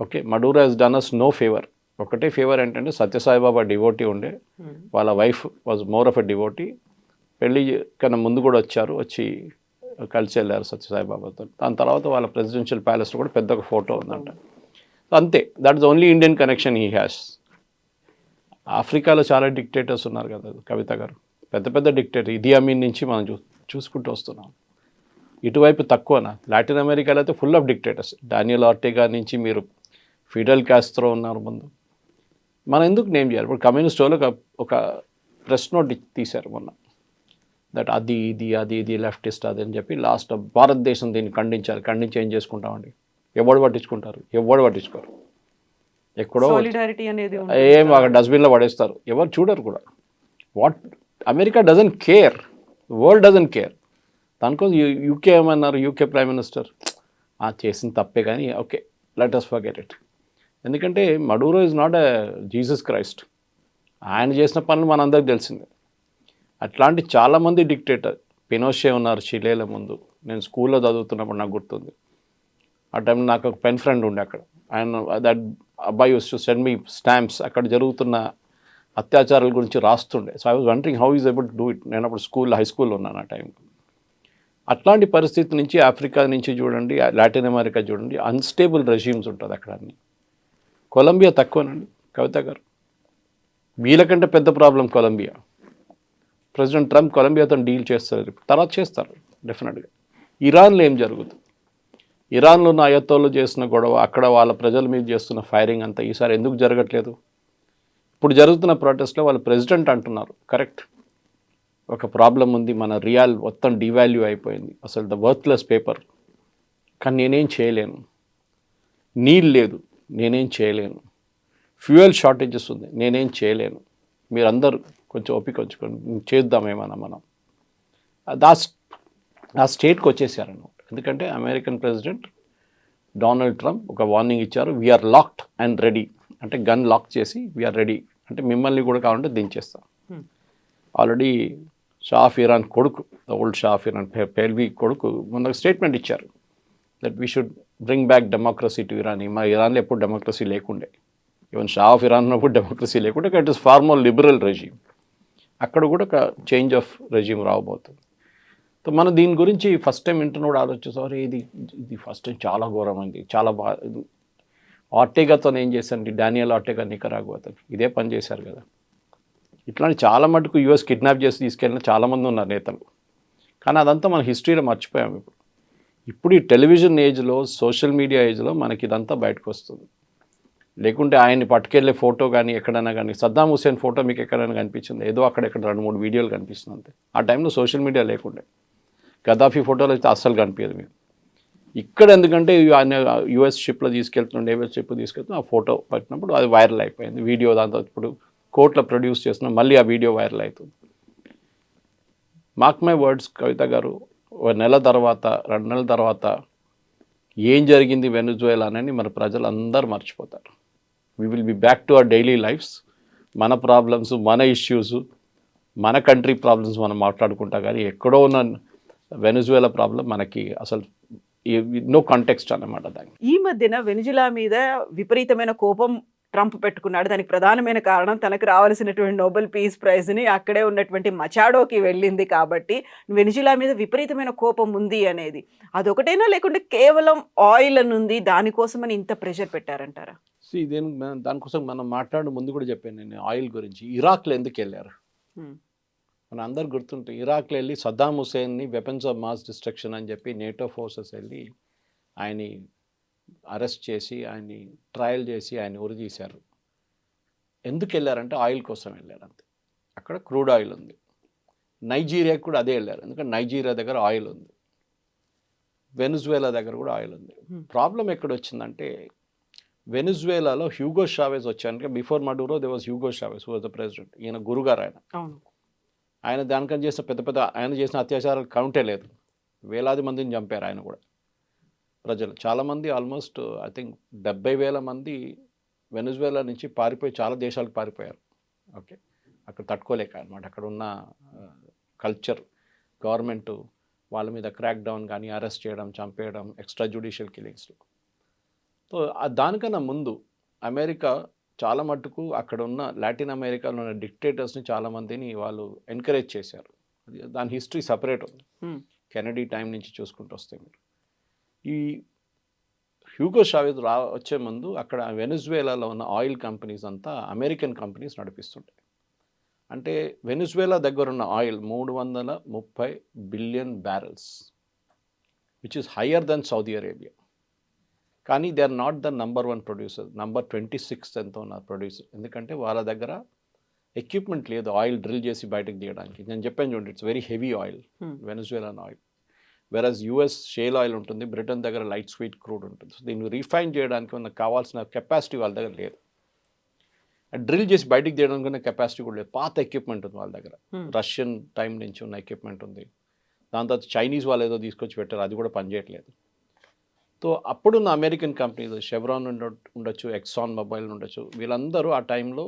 ఓకే, మడూరో హెస్ డన్ అస్ నో ఫేవర్. ఒకటే ఫేవర్ ఏంటంటే సత్యసాయిబాబా డివోటీ ఉండే, వాళ్ళ wife was more of a devotee. పెళ్ళి కన్నా ముందు కూడా వచ్చి కలిసి వెళ్ళారు సత్యసాయిబాబాతో. దాని తర్వాత వాళ్ళ ప్రెసిడెన్షియల్ ప్యాలెస్లో కూడా పెద్ద ఒక ఫోటో ఉందంట. అంతే, that is only Indian connection he has. ఆఫ్రికాలో చాలా డిక్టేటర్స్ ఉన్నారు కదా కవిత గారు, పెద్ద పెద్ద డిక్టేటర్. ఇదీ అమీన్ నుంచి మనం చూసుకుంటూ వస్తున్నాం. ఇటువైపు తక్కువనా? లాటిన్ అమెరికాలో అయితే ఫుల్ ఆఫ్ డిక్టేటర్స్. డానియల్ ఆర్టెగా నుంచి మీరు ఫిడెల్ కాస్ట్రో ఉన్నారు ముందు. మనం ఎందుకు నేమ్ చేయాలి? ఇప్పుడు కమ్యూనిస్ట్ వాళ్ళు ఒక ప్రెస్ నోట్ తీశారు మొన్న, దట్ అది ఇది లెఫ్టిస్ట్ అది అని చెప్పి. లాస్ట్ భారతదేశం దీన్ని ఖండించి ఏం చేసుకుంటామండి? ఎవడు పట్టించుకోరు. ఎక్కడో సాలిడారిటీ అనేది ఏం అక్కడ డస్ట్బిన్లో పడేస్తారు, ఎవరు చూడరు కూడా. What America doesn't care, world doesn't care. దానికోసం యూకే ఏమన్నారు, యూకే ప్రైమ్ మినిస్టర్ చేసిన తప్పే కానీ okay let us forget it. ఎందుకంటే మడూరో is not a Jesus Christ. ఆయన చేసిన పనులు మనందరికి తెలిసిందే. అట్లాంటి చాలామంది డిక్టేటర్, పినోషే ఉన్నారు చిలేల ముందు. నేను స్కూల్లో చదువుతున్నప్పుడు నాకు గుర్తుంది. ఆ టైంలో నాకు ఒక పెన్ ఫ్రెండ్ ఉండే అక్కడ. ఆయన దట్ అబ్బాయి used to send me stamps అక్కడ జరుగుతున్న అత్యాచారాల గురించి రాస్తుండే. So I was wondering how is able to do it. నేను అప్పుడు హై స్కూల్లో ఉన్నాను ఆ టైంలో. అట్లాంటి పరిస్థితి నుంచి ఆఫ్రికా నుంచి చూడండి, లాటిన్ అమెరికా చూడండి, అన్స్టేబుల్ రెజ్యూమ్స్ ఉంటుంది అక్కడ అన్ని. కొలంబియా తక్కువనండి కవిత గారు, వీళ్ళకంటే పెద్ద ప్రాబ్లం కొలంబియా. ప్రెసిడెంట్ ట్రంప్ కొలంబియాతో డీల్ చేస్తారు, తర్వాత చేస్తారు డెఫినెట్గా. ఇరాన్లో ఏం జరుగుతుంది? ఇరాన్లో ఉన్న అయత్తోళ్ళు చేసిన గొడవ, అక్కడ వాళ్ళ ప్రజల మీద చేస్తున్న ఫైరింగ్ అంతా ఈసారి ఎందుకు జరగట్లేదు? ఇప్పుడు జరుగుతున్న ప్రొటెస్ట్లో వాళ్ళ ప్రెసిడెంట్ అంటున్నారు కరెక్ట్, ఒక ప్రాబ్లం ఉంది, మన రియాల్ మొత్తం డివాల్యూ అయిపోయింది, అసలు ద వర్త్లెస్ పేపర్, కానీ నేనేం చేయలేను, నీళ్ళు లేదు నేనేం చేయలేను, ఫ్యూయల్ షార్టేజెస్ ఉంది నేనేం చేయలేను, మీరందరూ కొంచెం ఓపిక ఉంచుకొని చేద్దామేమన్నా మనం. ఆ స్టేట్కి వచ్చేసారన్నమాట. ఎందుకంటే అమెరికన్ ప్రెసిడెంట్ డొనాల్డ్ ట్రంప్ ఒక వార్నింగ్ ఇచ్చారు, వీఆర్ లాక్డ్ అండ్ రెడీ, అంటే గన్ లాక్ చేసి వీఆర్ రెడీ, అంటే మిమ్మల్ని కూడా కావాలంటే దించేస్తాం. ఆల్రెడీ షా ఆఫ్ ఇరాన్ కొడుకు, old Shah of Iran Pahlavi కొడుకు మొన్న స్టేట్మెంట్ ఇచ్చారు that we should bring back democracy to Iran. మా ఇరాన్లో ఎప్పుడు డెమోక్రసీ లేకుండే, ఈవెన్ షా ఆఫ్ ఇరాన్ ఉన్నప్పుడు డెమోక్రసీ లేకుండే, it is far more liberal regime. అక్కడ కూడా ఒక చేంజ్ ఆఫ్ రెజ్యూమ్ రావబోతుంది. సో మనం దీని గురించి ఫస్ట్ టైం వింటున్నప్పుడు ఆలోచిస్తాం, ఇది ఫస్ట్ టైం చాలా ఘోరమైంది, చాలా బాగా. ఆర్టేగాతో ఏం చేశారండి, డానియల్ ఆర్టేగా నికరాగుతో ఇదే పని చేశారు కదా. ఇట్లాంటి చాలా మటుకు యూఎస్ కిడ్నాప్ చేసి తీసుకెళ్ళిన చాలామంది ఉన్నారు నేతలు, కానీ అదంతా మన హిస్టరీలో మర్చిపోయాం. ఇప్పుడు ఈ టెలివిజన్ ఏజ్లో, సోషల్ మీడియా ఏజ్లో మనకి ఇదంతా బయటకు వస్తుంది. లేకుంటే ఆయన్ని పట్టుకెళ్ళే ఫోటో కానీ ఎక్కడైనా కానీ, సద్దాం హుసేన్ ఫోటో మీకు ఎక్కడైనా కనిపించింది? ఏదో అక్కడెక్కడ 2-3 వీడియోలు కనిపిస్తుంది అంతే. ఆ టైంలో సోషల్ మీడియా లేకుండే. గద్దాఫీ ఫోటోలు అయితే అస్సలు కనిపించదు మీకు. ఇక్కడ ఎందుకంటే ఆయన యూఎస్ షిప్లో తీసుకెళ్తున్నాడు, నేవల్ షిప్ తీసుకెళ్తున్నా, ఆ ఫోటో పట్టినప్పుడు అది వైరల్ అయిపోయింది వీడియో. దాంతో ఇప్పుడు కోర్టులో ప్రొడ్యూస్ చేస్తున్నాం, మళ్ళీ ఆ వీడియో వైరల్ అవుతుంది. మార్క్ మై వర్డ్స్ కవిత గారు, 1 నెల తర్వాత 2 నెలల తర్వాత ఏం జరిగింది వెనుజువేలానని మన ప్రజలందరూ మర్చిపోతారు. We will be back to our daily lives. మన ప్రాబ్లమ్స్, మన ఇష్యూస్, మన కంట్రీ ప్రాబ్లమ్స్ మనం మాట్లాడుకుంటా, కానీ ఎక్కడో ఉన్న వెనుజువేలా ప్రాబ్లం మనకి అసలు నో కాంటెక్స్ట్ అన్నమాట. దానికి ఈ మధ్యన వెనిజులా మీద విపరీతమైన కోపం ట్రంప్ పెట్టుకున్నాడు. దానికి ప్రధానమైన కారణం తనకు రావాల్సినటువంటి నోబెల్ పీస్ ప్రైజ్ని అక్కడే ఉన్నటువంటి మచాడోకి వెళ్ళింది కాబట్టి వెనిజులా మీద విపరీతమైన కోపం ఉంది అనేది. అదొకటేనా, లేకుంటే కేవలం ఆయిల్ అని ఉంది దానికోసమని ఇంత ప్రెషర్ పెట్టారంటారా? దానికోసం మనం మాట్లాడే ముందు కూడా చెప్పాను నేను ఆయిల్ గురించి. ఇరాక్లో ఎందుకు వెళ్ళారు మన అందరు గుర్తుంటే, ఇరాక్లో వెళ్ళి సద్దాం హుసేన్ని వెపన్స్ ఆఫ్ మాస్ డిస్ట్రక్షన్ అని చెప్పి నేటో ఫోర్సెస్ వెళ్ళి ఆయన్ని అరెస్ట్ చేసి, ఆయన్ని ట్రయల్ చేసి, ఆయన ఉరి తీశారు. ఎందుకు వెళ్ళారంటే ఆయిల్ కోసం వెళ్ళారు అంతే. అక్కడ క్రూడ్ ఆయిల్ ఉంది. నైజీరియాకి కూడా అదే వెళ్ళారు, ఎందుకంటే నైజీరియా దగ్గర ఆయిల్ ఉంది, వెనుజువేలా దగ్గర కూడా ఆయిల్ ఉంది. ప్రాబ్లం ఎక్కడ వచ్చిందంటే, వెనుజువేలాలో హ్యూగో షావేజ్ వచ్చాను. Before Maduro they was Hugo Chavez who was the president. ఈయన గురుగారు ఆయన దానికని చేసిన ఆయన చేసిన అత్యాచారాలు కౌంటే లేదు. వేలాది మందిని చంపారు ఆయన కూడా. ప్రజలు చాలామంది, ఆల్మోస్ట్ ఐ థింక్ 70,000 మంది వెనుజువేలా నుంచి పారిపోయి చాలా దేశాలకు పారిపోయారు. ఓకే, అక్కడ తట్టుకోలేక అనమాట. అక్కడ ఉన్న కల్చర్, గవర్నమెంటు వాళ్ళ మీద క్రాక్ డౌన్ కానీ, అరెస్ట్ చేయడం, చంపేయడం, ఎక్స్ట్రా జ్యుడిషియల్ కిల్లింగ్స్లో. సో దానికన్నా ముందు అమెరికా చాలా మట్టుకు అక్కడ ఉన్న లాటిన్ అమెరికాలో ఉన్న డిక్టేటర్స్ని చాలామందిని వాళ్ళు ఎంకరేజ్ చేశారు. దాని హిస్టరీ సపరేట్ ఉంది. కెనడీ టైం నుంచి చూసుకుంటూ వస్తే మీరు ఈ హ్యూగో షావేజ్ వచ్చే ముందు అక్కడ వెనుజువేలాలో ఉన్న ఆయిల్ కంపెనీస్ అంతా అమెరికన్ కంపెనీస్ నడిపిస్తుంటాయి. అంటే వెనుజువేలా దగ్గర ఉన్న oil 330 billion barrels, which is higher than Saudi Arabia. కానీ they are not the number 1 producer, number 26 ఎంతో ఉన్నారు ప్రొడ్యూసర్. ఎందుకంటే వాళ్ళ దగ్గర ఎక్విప్మెంట్ లేదు ఆయిల్ డ్రిల్ చేసి బయటకు తీయడానికి. నేను చెప్పాను చూడండి, it's very heavy oil, Venezuelan oil. Versus US shale oil ఉంటుంది, బ్రిటన్ దగ్గర లైట్ స్వీట్ క్రూడ్ ఉంటుంది. సో దీన్ని రీఫైన్ చేయడానికి ఉన్న కావాల్సిన కెపాసిటీ వాళ్ళ దగ్గర లేదు. డ్రిల్ చేసి బయటకు తీయడానికి ఉన్న కెపాసిటీ కూడా లేదు. పాత ఎక్విప్మెంట్ ఉంది వాళ్ళ దగ్గర, రష్యన్ టైం నుంచి ఉన్న ఎక్విప్మెంట్ ఉంది. దాని తర్వాత చైనీస్ వాళ్ళు ఏదో తీసుకొచ్చి పెట్టారు, అది కూడా పనిచేయట్లేదు. సో అప్పుడున్న అమెరికన్ కంపెనీస్, షెవ్రాన్ ఉండొచ్చు, ఎక్సాన్ మొబైల్ ఉండొచ్చు, వీళ్ళందరూ ఆ టైంలో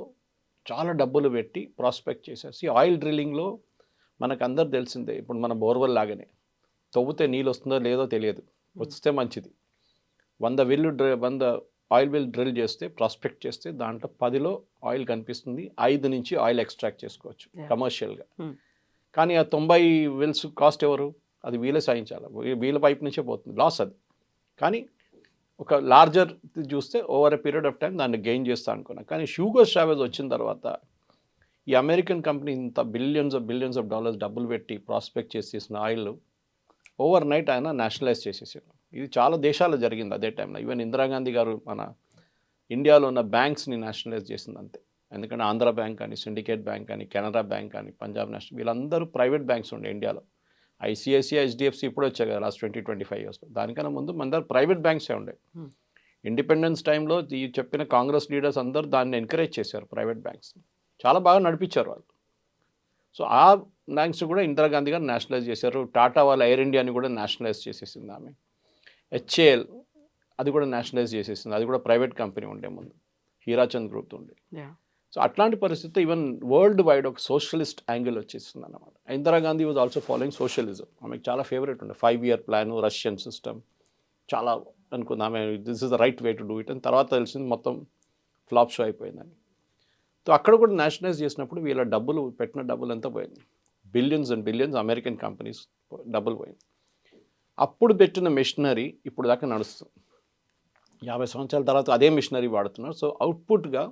చాలా డబ్బులు పెట్టి ప్రాస్పెక్ట్ చేసేసి ఆయిల్ డ్రిల్లింగ్లో మనకు అందరు తెలిసిందే, ఇప్పుడు మన బోర్వెల్ లాగానే తవ్వుతే నీళ్ళు వస్తుందో లేదో తెలియదు, వస్తే మంచిది. 100 ఆయిల్ వెల్ డ్రిల్ చేస్తే ప్రాస్పెక్ట్ చేస్తే దాంట్లో 10లో ఆయిల్ కనిపిస్తుంది, 5 నుంచి ఆయిల్ ఎక్స్ట్రాక్ట్ చేసుకోవచ్చు కమర్షియల్గా. కానీ ఆ 90 వెల్స్ కాస్ట్ ఎవరు? అది వీళ్ళే సాయించాలి, వీళ్ళ పైప్ నుంచే పోతుంది, లాస్ అది. కానీ ఒక లార్జర్ చూస్తే over a period of time దాన్ని గెయిన్ చేస్తా అనుకున్నాను. కానీ హ్యూగో చావెజ్ వచ్చిన తర్వాత ఈ అమెరికన్ కంపెనీ ఇంత బిలియన్స్ ఆఫ్ డాలర్స్ డబ్బులు పెట్టి ప్రాస్పెక్ట్ చేసేసిన ఆయిల్ ఓవర్ నైట్ ఆయన నేషనలైజ్ చేసేసారు. ఇది చాలా దేశాల్లో జరిగింది అదే టైంలో. ఈవెన్ ఇందిరాగాంధీ గారు మన ఇండియాలో ఉన్న బ్యాంక్స్ని నేషనలైజ్ చేసింది అంతే. ఎందుకంటే ఆంధ్ర బ్యాంక్ అని, సిండికేట్ బ్యాంక్ అని, కెనరా బ్యాంక్ అని, పంజాబ్ నేషనల్, వీళ్ళందరూ ప్రైవేట్ బ్యాంక్స్ ఉండే ఇండియాలో. ఐసిఐసిఐ, హెచ్డిఎఫ్సి ఇప్పుడు వచ్చాయి కదా లాస్ట్ 20-25 ఇయర్స్లో. దానికన్నా ముందు మన దగ్గర ప్రైవేట్ బ్యాంక్సే ఉండే. ఇండిపెండెన్స్ టైంలో ఈ చెప్పిన కాంగ్రెస్ లీడర్స్ అందరూ దాన్ని ఎంకరేజ్ చేశారు, ప్రైవేట్ బ్యాంక్స్ చాలా బాగా నడిపించారు వాళ్ళు. సో ఆ బ్యాంక్స్ కూడా ఇందిరాగాంధీ గారు నేషనలైజ్ చేశారు. టాటా వాళ్ళ ఎయిర్ ఇండియాని కూడా నేషనలైజ్ చేసేసింది ఆమె. హెచ్ఏఎల్ అది కూడా నేషనలైజ్ చేసేసింది, అది కూడా ప్రైవేట్ కంపెనీ ఉండే ముందు, హీరాచంద్ గ్రూప్ ఉండే. సో అట్లాంటి పరిస్థితి ఈవెన్ వరల్డ్ వైడ్ ఒక సోషలిస్ట్ యాంగిల్ వచ్చేస్తుంది అన్నమాట. Indira Gandhi was also following socialism. ఆమెకు చాలా ఫేవరెట్ ఉండే 5-year ప్లాను, రష్యన్ సిస్టమ్ చాలా అనుకుంది ఆమె, this is the right way to do it అని. తర్వాత తెలిసింది మొత్తం ఫ్లాప్ షో అయిపోయిందని. సో అక్కడ కూడా నేషనలైజ్ చేసినప్పుడు వీళ్ళ డబ్బులు పెట్టిన డబ్బులు ఎంత పోయింది, billions and billions American companies డబ్బులు పోయింది. అప్పుడు పెట్టిన మిషనరీ ఇప్పుడు దాకా నడుస్తుంది. 50 సంవత్సరాల తర్వాత అదే మిషనరీ వాడుతున్నారు. సో అవుట్పుట్గా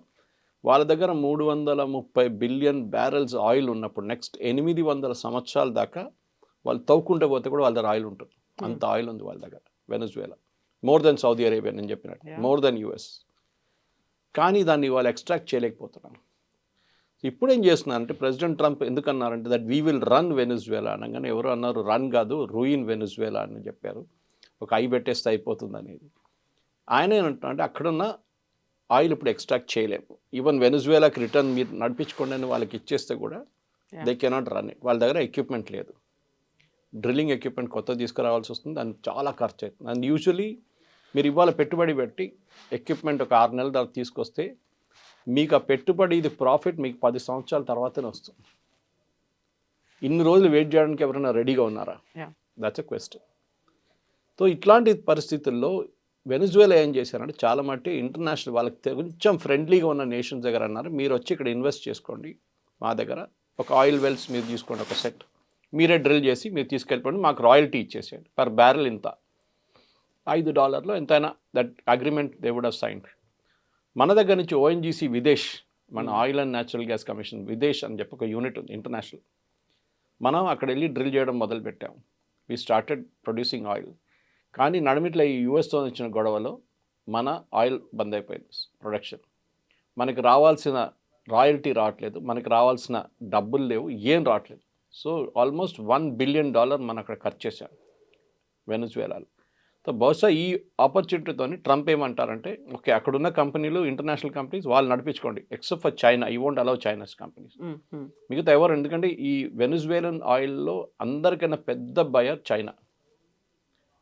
వాళ్ళ దగ్గర 330 బిలియన్ బ్యారెల్స్ ఆయిల్ ఉన్నప్పుడు నెక్స్ట్ 800 సంవత్సరాల దాకా వాళ్ళు తవ్వుకుంటూ పోతే కూడా వాళ్ళ దగ్గర ఆయిల్ ఉంటుంది. అంత ఆయిల్ ఉంది వాళ్ళ దగ్గర. వెనజువేలా మోర్ దెన్ సౌదీ అరేబియా, నేను చెప్పినట్టు మోర్ దెన్ యుఎస్. కానీ దాన్ని వాళ్ళు ఎక్స్ట్రాక్ట్ చేయలేకపోతున్నారు. ఇప్పుడు ఏం చేస్తున్నారంటే ప్రెసిడెంట్ ట్రంప్ ఎందుకన్నారంటే that we will run Venezuela అనగానే ఎవరు అన్నారు, రన్ కాదు రూయిన్ వెనజువేలా అని చెప్పారు. ఒక ఐ పెట్టేస్తే అయిపోతుంది అనేది. ఆయన ఏమంటున్నారంటే అక్కడున్న ఆయిల్ ఇప్పుడు ఎక్స్ట్రాక్ట్ చేయలేము. ఈవెన్ వెనజువేలాకి రిటర్న్ మీరు నడిపించుకోండి అని వాళ్ళకి ఇచ్చేస్తే కూడా దే కెనాట్ రన్ ఇట్. వాళ్ళ దగ్గర ఎక్విప్మెంట్ లేదు, డ్రిల్లింగ్ ఎక్విప్మెంట్ కొత్త తీసుకురావాల్సి వస్తుంది, దానికి చాలా ఖర్చు అవుతుంది. అండ్ యూజువలీ మీరు ఇవాళ పెట్టుబడి పెట్టి ఎక్విప్మెంట్ ఒక 6 నెలల తర్వాత తీసుకొస్తే మీకు ఆ పెట్టుబడి ఇది ప్రాఫిట్ మీకు 10 సంవత్సరాల తర్వాతనే వస్తుంది. ఇన్ని రోజులు వెయిట్ చేయడానికి ఎవరైనా రెడీగా ఉన్నారా? That's a question. సో ఇట్లాంటి పరిస్థితుల్లో వెనజువేలా ఏం చేశారంటే చాలా మట్టి ఇంటర్నేషనల్ వాళ్ళకి కొంచెం ఫ్రెండ్లీగా ఉన్న నేషన్స్ దగ్గర అన్నారు, మీరు వచ్చి ఇక్కడ ఇన్వెస్ట్ చేసుకోండి, మా దగ్గర ఒక ఆయిల్ వెల్స్ మీరు తీసుకోండి, ఒక సెట్ మీరే డ్రిల్ చేసి మీరు తీసుకెళ్ళిపోండి, మాకు రాయల్టీ ఇచ్చేసేయండి, పర్ బ్యారెల్ ఇంత, $5 ఎంతైనా, that agreement they would have signed. మన దగ్గర నుంచి ఓఎన్జీసీ విదేశ్, మన oil and natural gas commission Videsh అని చెప్పి ఒక యూనిట్ ఉంది ఇంటర్నేషనల్. మనం అక్కడ వెళ్ళి డ్రిల్ చేయడం మొదలుపెట్టాం. We started producing oil. కానీ నడిమిట్ల ఈ యూఎస్తో వచ్చిన గొడవలో మన ఆయిల్ బంద్ అయిపోయింది ప్రొడక్షన్. మనకి రావాల్సిన రాయల్టీ రావట్లేదు, మనకి రావాల్సిన డబ్బులు లేవు, ఏం రావట్లేదు. సో ఆల్మోస్ట్ $1 బిలియన్ మనం అక్కడ ఖర్చు చేశాం వెనజువేలాలో. సో బహుశా ఈ ఆపర్చునిటీతో ట్రంప్ ఏమంటారంటే ఓకే అక్కడున్న కంపెనీలు ఇంటర్నేషనల్ కంపెనీస్ వాళ్ళు నడిపించుకోండి, ఎక్సెప్ట్ ఫర్ చైనా, ఈ వోంట్ అలౌ చైనాస్ కంపెనీస్. మిగతా ఎవరు, ఎందుకంటే ఈ వెనజువేలన్ ఆయిల్లో అందరికైనా పెద్ద బయర్ చైనా.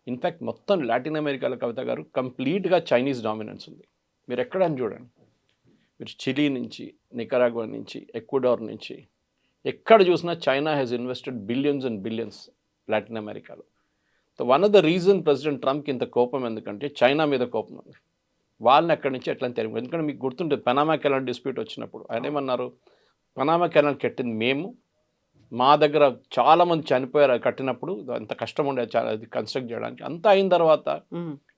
ఇన్ఫ్యాక్ట్ మొత్తం లాటిన్ అమెరికాలో కవిత గారు కంప్లీట్గా చైనీస్ డామినెన్స్ ఉంది. మీరు ఎక్కడని చూడండి, మీరు చిలీ నుంచి, నికరాగ్వా నుంచి, ఎక్వడార్ నుంచి ఎక్కడ చూసినా China has invested billions and billions Latin అమెరికాలో. So one of the reason president ట్రంప్కి ఇంత కోపం ఎందుకంటే చైనా మీద కోపం ఉంది. వాళ్ళని అక్కడి నుంచి ఎట్లా తెరుగు, ఎందుకంటే మీకు గుర్తుంటుంది పనామా కెనాల్ డిస్ప్యూట్ వచ్చినప్పుడు ఆయన ఏమన్నారు, పనామా కెనాల్ కట్టింది మేము, మా దగ్గర చాలామంది చనిపోయారు కట్టినప్పుడు, అంత కష్టం ఉండేది చాలా అది కన్స్ట్రక్ట్ చేయడానికి. అంతా అయిన తర్వాత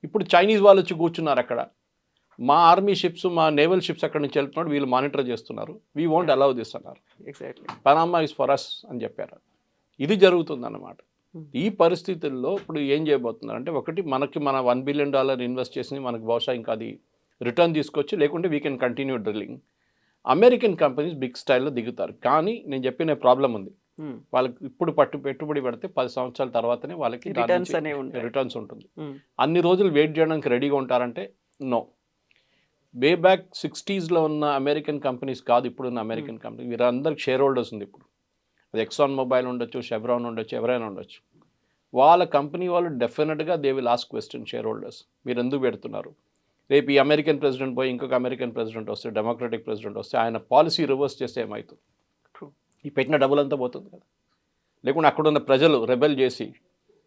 ఇప్పుడు చైనీస్ వాళ్ళు వచ్చి కూర్చున్నారు అక్కడ, మా ఆర్మీ షిప్స్, మా నేవల్ షిప్స్ అక్కడి నుంచి వెళ్తున్నాడు, వీళ్ళు మానిటర్ చేస్తున్నారు, వీ వోంట్ అలౌ దిస్ అన్నారు. Exactly Panama is for us అని చెప్పారు. ఇది జరుగుతుందన్నమాట. ఈ పరిస్థితుల్లో ఇప్పుడు ఏం చేయబోతున్నారు అంటే ఒకటి మనకి మన $1 బిలియన్ ఇన్వెస్ట్ చేసి మనకు బహుశా ఇంకా అది రిటర్న్ తీసుకొచ్చి, లేకుంటే we can continue drilling. American companies big స్టైల్లో దిగుతారు. కానీ నేను చెప్పిన ప్రాబ్లం ఉంది, వాళ్ళకి ఇప్పుడు పెట్టుబడి పెడితే 10 సంవత్సరాల తర్వాతనే వాళ్ళకి రిటర్న్స్ ఉంటుంది. అన్ని రోజులు వెయిట్ చేయడానికి రెడీగా ఉంటారంటే నో. వే బ్యాక్ 60s ఉన్న అమెరికన్ కంపెనీస్ కాదు ఇప్పుడున్న అమెరికన్ కంపెనీ, వీరందరికి షేర్ హోల్డర్స్ ఉంది. ఇప్పుడు అది ఎక్సాన్ మొబైల్ ఉండొచ్చు, షెవ్రాన్ ఉండొచ్చు, ఎవరైనా ఉండొచ్చు. వాళ్ళ కంపెనీ వాళ్ళు డెఫినెట్గా they will ask question share holders, మీరు ఎందుకు పెడుతున్నారు? రేపు ఈ అమెరికన్ ప్రెసిడెంట్ పోయి ఇంకొక అమెరికన్ ప్రెసిడెంట్ వస్తే, డెమోక్రటిక్ ప్రెసిడెంట్ వస్తే ఆయన పాలసీ రివర్స్ చేస్తే ఏమవుతుంది? True. ఈ పెట్టిన డబ్బులంతా పోతుంది కదా. లేకుంటే అక్కడున్న ప్రజలు రెబెల్ చేసి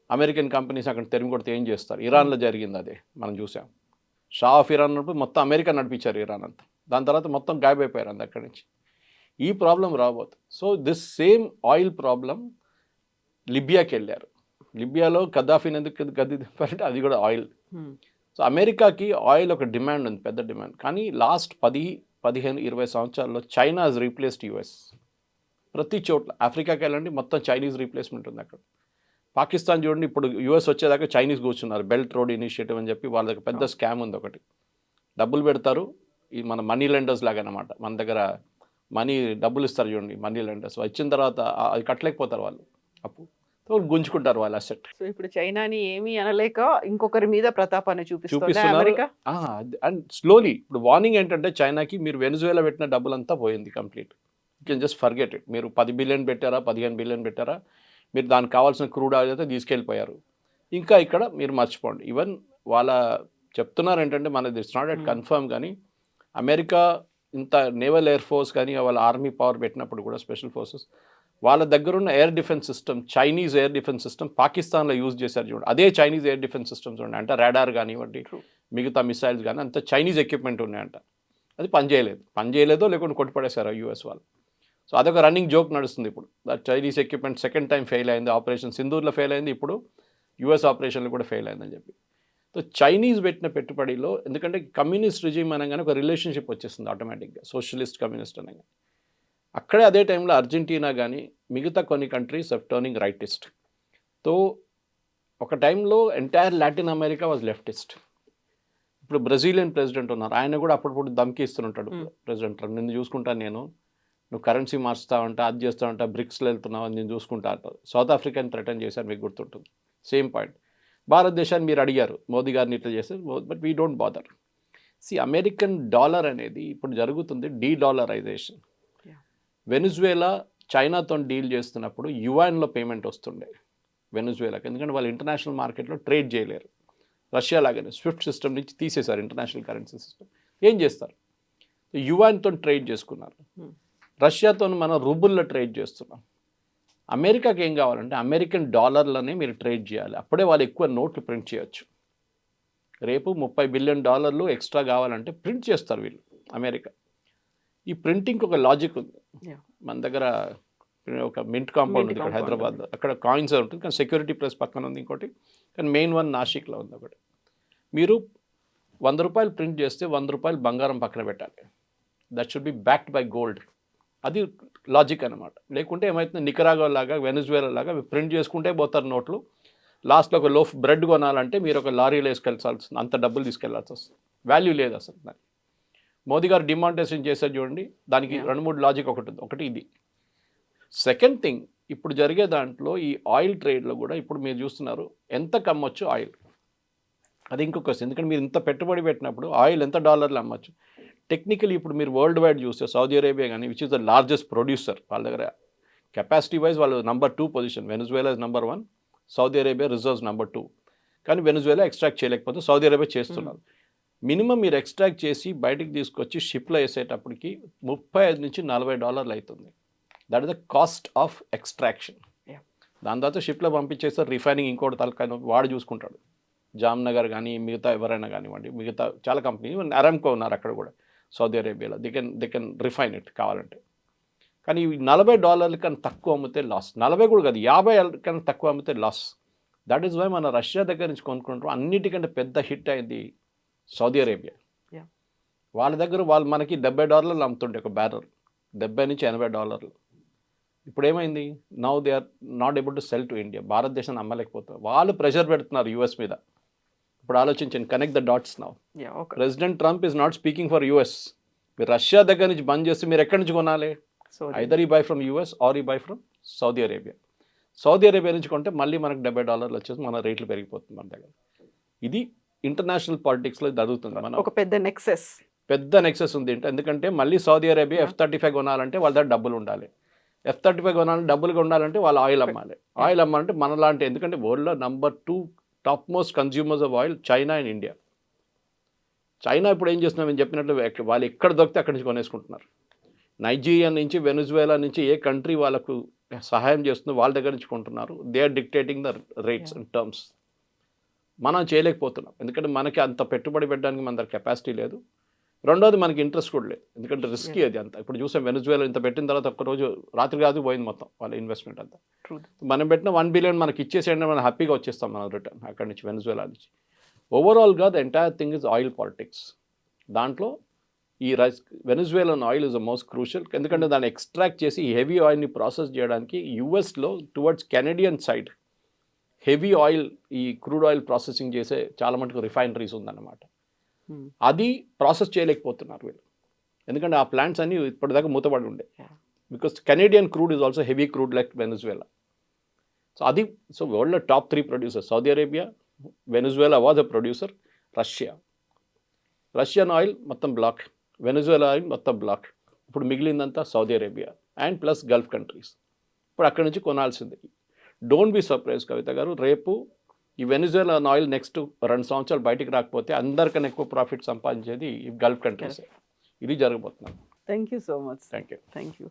అమెరికన్ కంపెనీస్ అక్కడ తెరిమి కొడితే ఏం చేస్తారు? ఇరాన్లో జరిగింది అదే మనం చూసాం. షా ఆఫ్ ఇరాన్ ఉన్నప్పుడు మొత్తం అమెరికా నడిపించారు ఇరాన్ అంతా. దాని తర్వాత మొత్తం గాయబైపోయారు అంత అక్కడి నుంచి. ఈ ప్రాబ్లం రాబోతుంది. So this same oil problem లిబియాకి వెళ్ళారు. లిబియాలో కద్దాఫీని ఎందుకు గద్దె దింపారంటే అది కూడా ఆయిల్. సో అమెరికాకి ఆయిల్ ఒక డిమాండ్ ఉంది, పెద్ద డిమాండ్. కానీ లాస్ట్ 10, 15, 20 సంవత్సరాల్లో చైనా హాజ్ రీప్లేస్డ్ యుఎస్. ప్రతి చోట్ల ఆఫ్రికాకి వెళ్ళండి మొత్తం చైనీస్ రీప్లేస్మెంట్ ఉంది అక్కడ. పాకిస్తాన్ చూడండి, ఇప్పుడు యూఎస్ వచ్చేదాకా చైనీస్ కూర్చున్నారు. బెల్ట్ రోడ్ ఇనిషియేటివ్ అని చెప్పి వాళ్ళ దగ్గర పెద్ద స్కామ్ ఉంది ఒకటి. డబ్బులు పెడతారు, ఈ మన మనీ లెండర్స్ లాగా అనమాట. మన దగ్గర డబ్బులు ఇస్తారు చూడండి, మనీ లెండర్స్. ఇచ్చిన తర్వాత అది కట్టలేకపోతారు వాళ్ళు, అప్పు గుంజుకుంటారు వాళ్ళ అసెట్. సో ఇప్పుడు చైనాని ఏమీ అనలేక ఇంకొకరి మీద ప్రతాపాన్ని చూపిస్తున్నారు అమెరికా. అండ్ స్లోలీ ఇప్పుడు వార్నింగ్ ఏంటంటే చైనాకి, మీరు వెనిజువేలా పెట్టిన డబ్బులంతా పోయింది complete. You can just forget it. మీరు 10 బిలియన్ పెట్టారా, 15 బిలియన్ పెట్టారా, మీరు దానికి కావాల్సిన క్రూడ్ ఆయిల్ అయితే తీసుకెళ్ళిపోయారు. ఇంకా ఇక్కడ మీరు మర్చిపోండి. ఈవెన్ వాళ్ళ చెప్తున్నారు ఏంటంటే మనది ఇట్స్ నాట్ ఎట్ కన్ఫర్మ్, కానీ అమెరికా ఇంత నేవల్ ఎయిర్ ఫోర్స్ కానీ వాళ్ళ ఆర్మీ పవర్ పెట్టినప్పుడు కూడా స్పెషల్ ఫోర్సెస్ వాళ్ళ దగ్గర ఉన్న air defence system, Chinese air defence system పాకిస్తాన్లో యూజ్ చేశారు చూడండి. అదే చైనీస్ ఎయిర్ డిఫెన్స్ సిస్టమ్స్ ఉన్నాయి అంటే రాడార్ కానివ్వండి, మిగతా మిసైల్స్ కానీ అంత చైనీస్ ఎక్విప్మెంట్ ఉన్నాయంట. అది పనిచేయలేదో లేకుంటే కొట్టిపడేశారు యూఎస్ వాళ్ళు. సో అదొక రన్నింగ్ జోక్ నడుస్తుంది ఇప్పుడు. Chinese equipment second time fail అయింది, ఆపరేషన్ సింధూర్లో ఫెయిల్ అయింది, ఇప్పుడు యూఎస్ ఆపరేషన్లో కూడా ఫెయిల్ అయిందని చెప్పి. సో చైనీస్ పెట్టిన పెట్టుబడిలో, ఎందుకంటే కమ్యూనిస్ట్ రిజిమ్ అనగానే ఒక రిలేషన్షిప్ వచ్చేస్తుంది ఆటోమేటిక్గా, సోషలిస్ట్ కమ్యూనిస్ట్ అనగానే. అక్కడే అదే టైంలో అర్జెంటీనా కానీ మిగతా కొన్ని కంట్రీస్ ఆఫ్ టర్నింగ్ రైటిస్ట్. తో ఒక టైంలో entire Latin America was leftist. ఇప్పుడు బ్రెజిలియన్ ప్రెసిడెంట్ ఉన్నారు, ఆయన కూడా అప్పుడప్పుడు ధమ్కి ఇస్తుంటాడు. ప్రెసిడెంట్ నిన్ను చూసుకుంటాను, నువ్వు కరెన్సీ మార్చుతావంట, అది చేస్తావంట, బ్రిక్స్లో వెళ్తున్నావు అని నేను చూసుకుంటా అంటారు. సౌత్ ఆఫ్రికాని థ్రెటన్ చేశారు, మీకు గుర్తుంటుంది. Same point. భారతదేశాన్ని మీరు అడిగారు మోదీ గారిని ఇట్లా చేస్తే, but we don't bother. American dollar అనేది ఇప్పుడు జరుగుతుంది డీడాలరైజేషన్. వెనిజువేలా చైనాతో డీల్ చేస్తున్నప్పుడు యువాన్లో పేమెంట్ వస్తుండే వెనిజువేలాకి, ఎందుకంటే వాళ్ళు ఇంటర్నేషనల్ మార్కెట్లో ట్రేడ్ చేయలేరు. రష్యా లాగానే స్విఫ్ట్ సిస్టమ్ నుంచి తీసేశారు ఇంటర్నేషనల్ కరెన్సీ సిస్టమ్. ఏం చేస్తారు? యువాన్తో ట్రేడ్ చేసుకున్నారు. రష్యాతో మనం రూబుల్లో ట్రేడ్ చేస్తున్నాం. అమెరికాకి ఏం కావాలంటే అమెరికన్ డాలర్లనే మీరు ట్రేడ్ చేయాలి, అప్పుడే వాళ్ళు ఎక్కువ నోట్లు ప్రింట్ చేయొచ్చు. రేపు $30 బిలియన్ ఎక్స్ట్రా కావాలంటే ప్రింట్ చేస్తారు వీళ్ళు అమెరికా. ఈ ప్రింటింగ్కి ఒక లాజిక్ ఉంది. మన దగ్గర ఒక మింట్ కాంపౌండ్ ఉంది ఇక్కడ హైదరాబాద్లో, అక్కడ కాయిన్స్ ఉంటుంది, కానీ సెక్యూరిటీ ప్రెస్ పక్కన ఉంది ఇంకోటి, కానీ మెయిన్ వన్ నాసిక్లో ఉంది ఒకటి. మీరు ₹100 ప్రింట్ చేస్తే ₹100 బంగారం పక్కన పెట్టాలి. That should be backed buy gold. అది లాజిక్ అనమాట. లేకుంటే ఏమవుతుంది, నికరాగో లాగా వెనిజువేలా లాగా ప్రింట్ చేసుకుంటే పోతారు నోట్లు. లాస్ట్లో ఒక లోఫ్ బ్రెడ్ కొనాలంటే మీరు ఒక లారీలో వేసుకెళ్ళాల్సి, అంత డబ్బులు తీసుకెళ్లాల్సి వస్తుంది. వాల్యూ లేదు అసలు దానికి. మోదీ గారు డిమానిటైజేషన్ చేశారు చూడండి, దానికి 2-3 లాజిక్ ఒకటి ఉంది. ఒకటి ఇది. సెకండ్ థింగ్, ఇప్పుడు జరిగే దాంట్లో ఈ ఆయిల్ ట్రేడ్లో కూడా ఇప్పుడు మీరు చూస్తున్నారు ఎంత కమ్మొచ్చు ఆయిల్. అది ఇంకొక క్వశ్చన్, ఎందుకంటే మీరు ఇంత పెట్టుబడి పెట్టినప్పుడు ఆయిల్ ఎంత డాలర్లు అమ్మచ్చు. టెక్నికలీ ఇప్పుడు మీరు వరల్డ్ వైడ్ చూస్తే సౌదీ అరేబియా కానీ, which is the largest producer, వాళ్ళ దగ్గర కెపాసిటీ వైజ్ వాళ్ళు number 2 position. Venezuela is number 1, Saudi Arabia reserves number 2. కానీ వెనిజువేలా ఎక్స్ట్రాక్ట్ చేయలేకపోతే సౌదీ అరేబియా చేస్తున్నారు. మినిమం మీరు ఎక్స్ట్రాక్ట్ చేసి బయటికి తీసుకొచ్చి షిప్లో వేసేటప్పటికి $35 నుంచి $40 అవుతుంది. That is the cost of extraction. దాని తర్వాత షిప్లో పంపించేస్తారు, రిఫైనింగ్ ఇంకోటి తలకాయ వాడు చూసుకుంటాడు. జామ్నగర్ కానీ మిగతా ఎవరైనా కానివ్వండి, మిగతా చాలా కంపెనీ, అరామ్కో ఉన్నారు అక్కడ కూడా సౌదీ అరేబియాలో, దే కెన్ రిఫైన్ ఇట్ కావాలంటే. కానీ $40 కన్నా తక్కువ అమ్మితే లాస్. 40 కూడా కాదు, 50 కన్నా తక్కువ అమ్మితే లాస్. దట్ ఈస్ వై మన రష్యా దగ్గర నుంచి కొనుక్కుంటాం. అన్నిటికంటే పెద్ద హిట్ అయింది సౌదీ అరేబియా. వాళ్ళ దగ్గర వాళ్ళు మనకి $70 అమ్ముతుండే ఒక బ్యారల్, $70 నుంచి $80. ఇప్పుడు ఏమైంది, now they are not able to sell to India. భారతదేశాన్ని అమ్మలేకపోతారు, వాళ్ళు ప్రెషర్ పెడుతున్నారు యూఎస్ మీద. ఇప్పుడు ఆలోచించండి, connect the dots now. President Trump is not speaking for US. మీరు రష్యా దగ్గర నుంచి బంద్ చేస్తే మీరు ఎక్కడి నుంచి కొనాలి? ఐదర్ ఈ బై ఫ్రమ్ యూఎస్ ఆర్ ఈ buy from Saudi Arabia. Saudi Arabia నుంచి కొంటే మళ్ళీ మనకు $70 వచ్చేసి మన రేట్లు పెరిగిపోతుంది మన దగ్గర. ఇది ఇంటర్నేషనల్ పాలిటిక్స్లో జరుగుతుంది. మనం ఒక పెద్ద నెక్సెస్ ఉంది. ఎందుకంటే మళ్ళీ సౌదీ అరేబియా F-35 కొనాలంటే వాళ్ళ దగ్గర డబ్బులు ఉండాలి. F-35 కొనాలంటే డబ్బులు ఉండాలంటే వాళ్ళు ఆయిల్ అమ్మాలి. ఆయిల్ అమ్మాలంటే మనలాంటి, ఎందుకంటే వరల్డ్లో number 2 top most consumers of oil China and India. China ఇప్పుడు ఏం చేస్తున్నాం నేను చెప్పినట్లు వాళ్ళు ఎక్కడ దొరికితే అక్కడి నుంచి కొనేసుకుంటున్నారు. నైజీరియా నుంచి వెనుజువేలా నుంచి ఏ కంట్రీ వాళ్ళకు సహాయం చేస్తుందో వాళ్ళ దగ్గర నుంచి కొంటున్నారు. They are dictating the rates and terms. మనం చేయలేకపోతున్నాం ఎందుకంటే మనకి అంత పెట్టుబడి పెట్టడానికి మన దగ్గర కెపాసిటీ లేదు. రెండోది మనకి ఇంట్రెస్ట్ కూడా లేదు ఎందుకంటే రిస్కీ అది అంతా. ఇప్పుడు చూసాం వెనుజువేలా ఇంత పెట్టిన తర్వాత ఒక్కరోజు రాత్రి కాదు పోయింది మొత్తం వాళ్ళ ఇన్వెస్ట్మెంట్ అంతా. మనం పెట్టిన 1 బిలియన్ మనకి ఇచ్చేసేయండి మనం హ్యాపీగా వచ్చేస్తాం మనం రిటర్న్ అక్కడి నుంచి వెనుజువేలా నుంచి. ఓవరాల్గా the entire thing is oil politics. దాంట్లో ఈ Venezuelan oil is the most crucial ఎందుకంటే దాన్ని ఎక్స్ట్రాక్ట్ చేసి హెవీ ఆయిల్ని ప్రాసెస్ చేయడానికి యుఎస్లో towards Canadian side heavy oil ఈ క్రూడ్ ఆయిల్ ప్రాసెసింగ్ చేసే చాలా మటుకు రిఫైనరీస్ ఉందన్నమాట. అది ప్రాసెస్ చేయలేకపోతున్నారు వీళ్ళు ఎందుకంటే ఆ ప్లాంట్స్ అన్నీ ఇప్పటిదాకా మూతపడి ఉండే. Because Canadian crude is also heavy crude like Venezuela. So వరల్డ్లో top 3 producer Saudi Arabia, Venezuela was a producer, Russian oil మొత్తం బ్లాక్, వెనుజువేలా ఆయిల్ మొత్తం బ్లాక్. ఇప్పుడు మిగిలిందంతా Saudi Arabia and plus Gulf countries. ఇప్పుడు అక్కడి నుంచి కొనాల్సింది. డోంట్ బి సర్ప్రైజ్ కవిత గారు, రేపు ఈ వెనుజువేలా ఆయిల్ నెక్స్ట్ 2 సంవత్సరాలు బయటికి రాకపోతే అందరికన్నా ఎక్కువ ప్రాఫిట్ సంపాదించేది ఈ గల్ఫ్ కంట్రీస్. ఇది జరగబోతున్నాను. Thank you so much. Thank you. Thank you.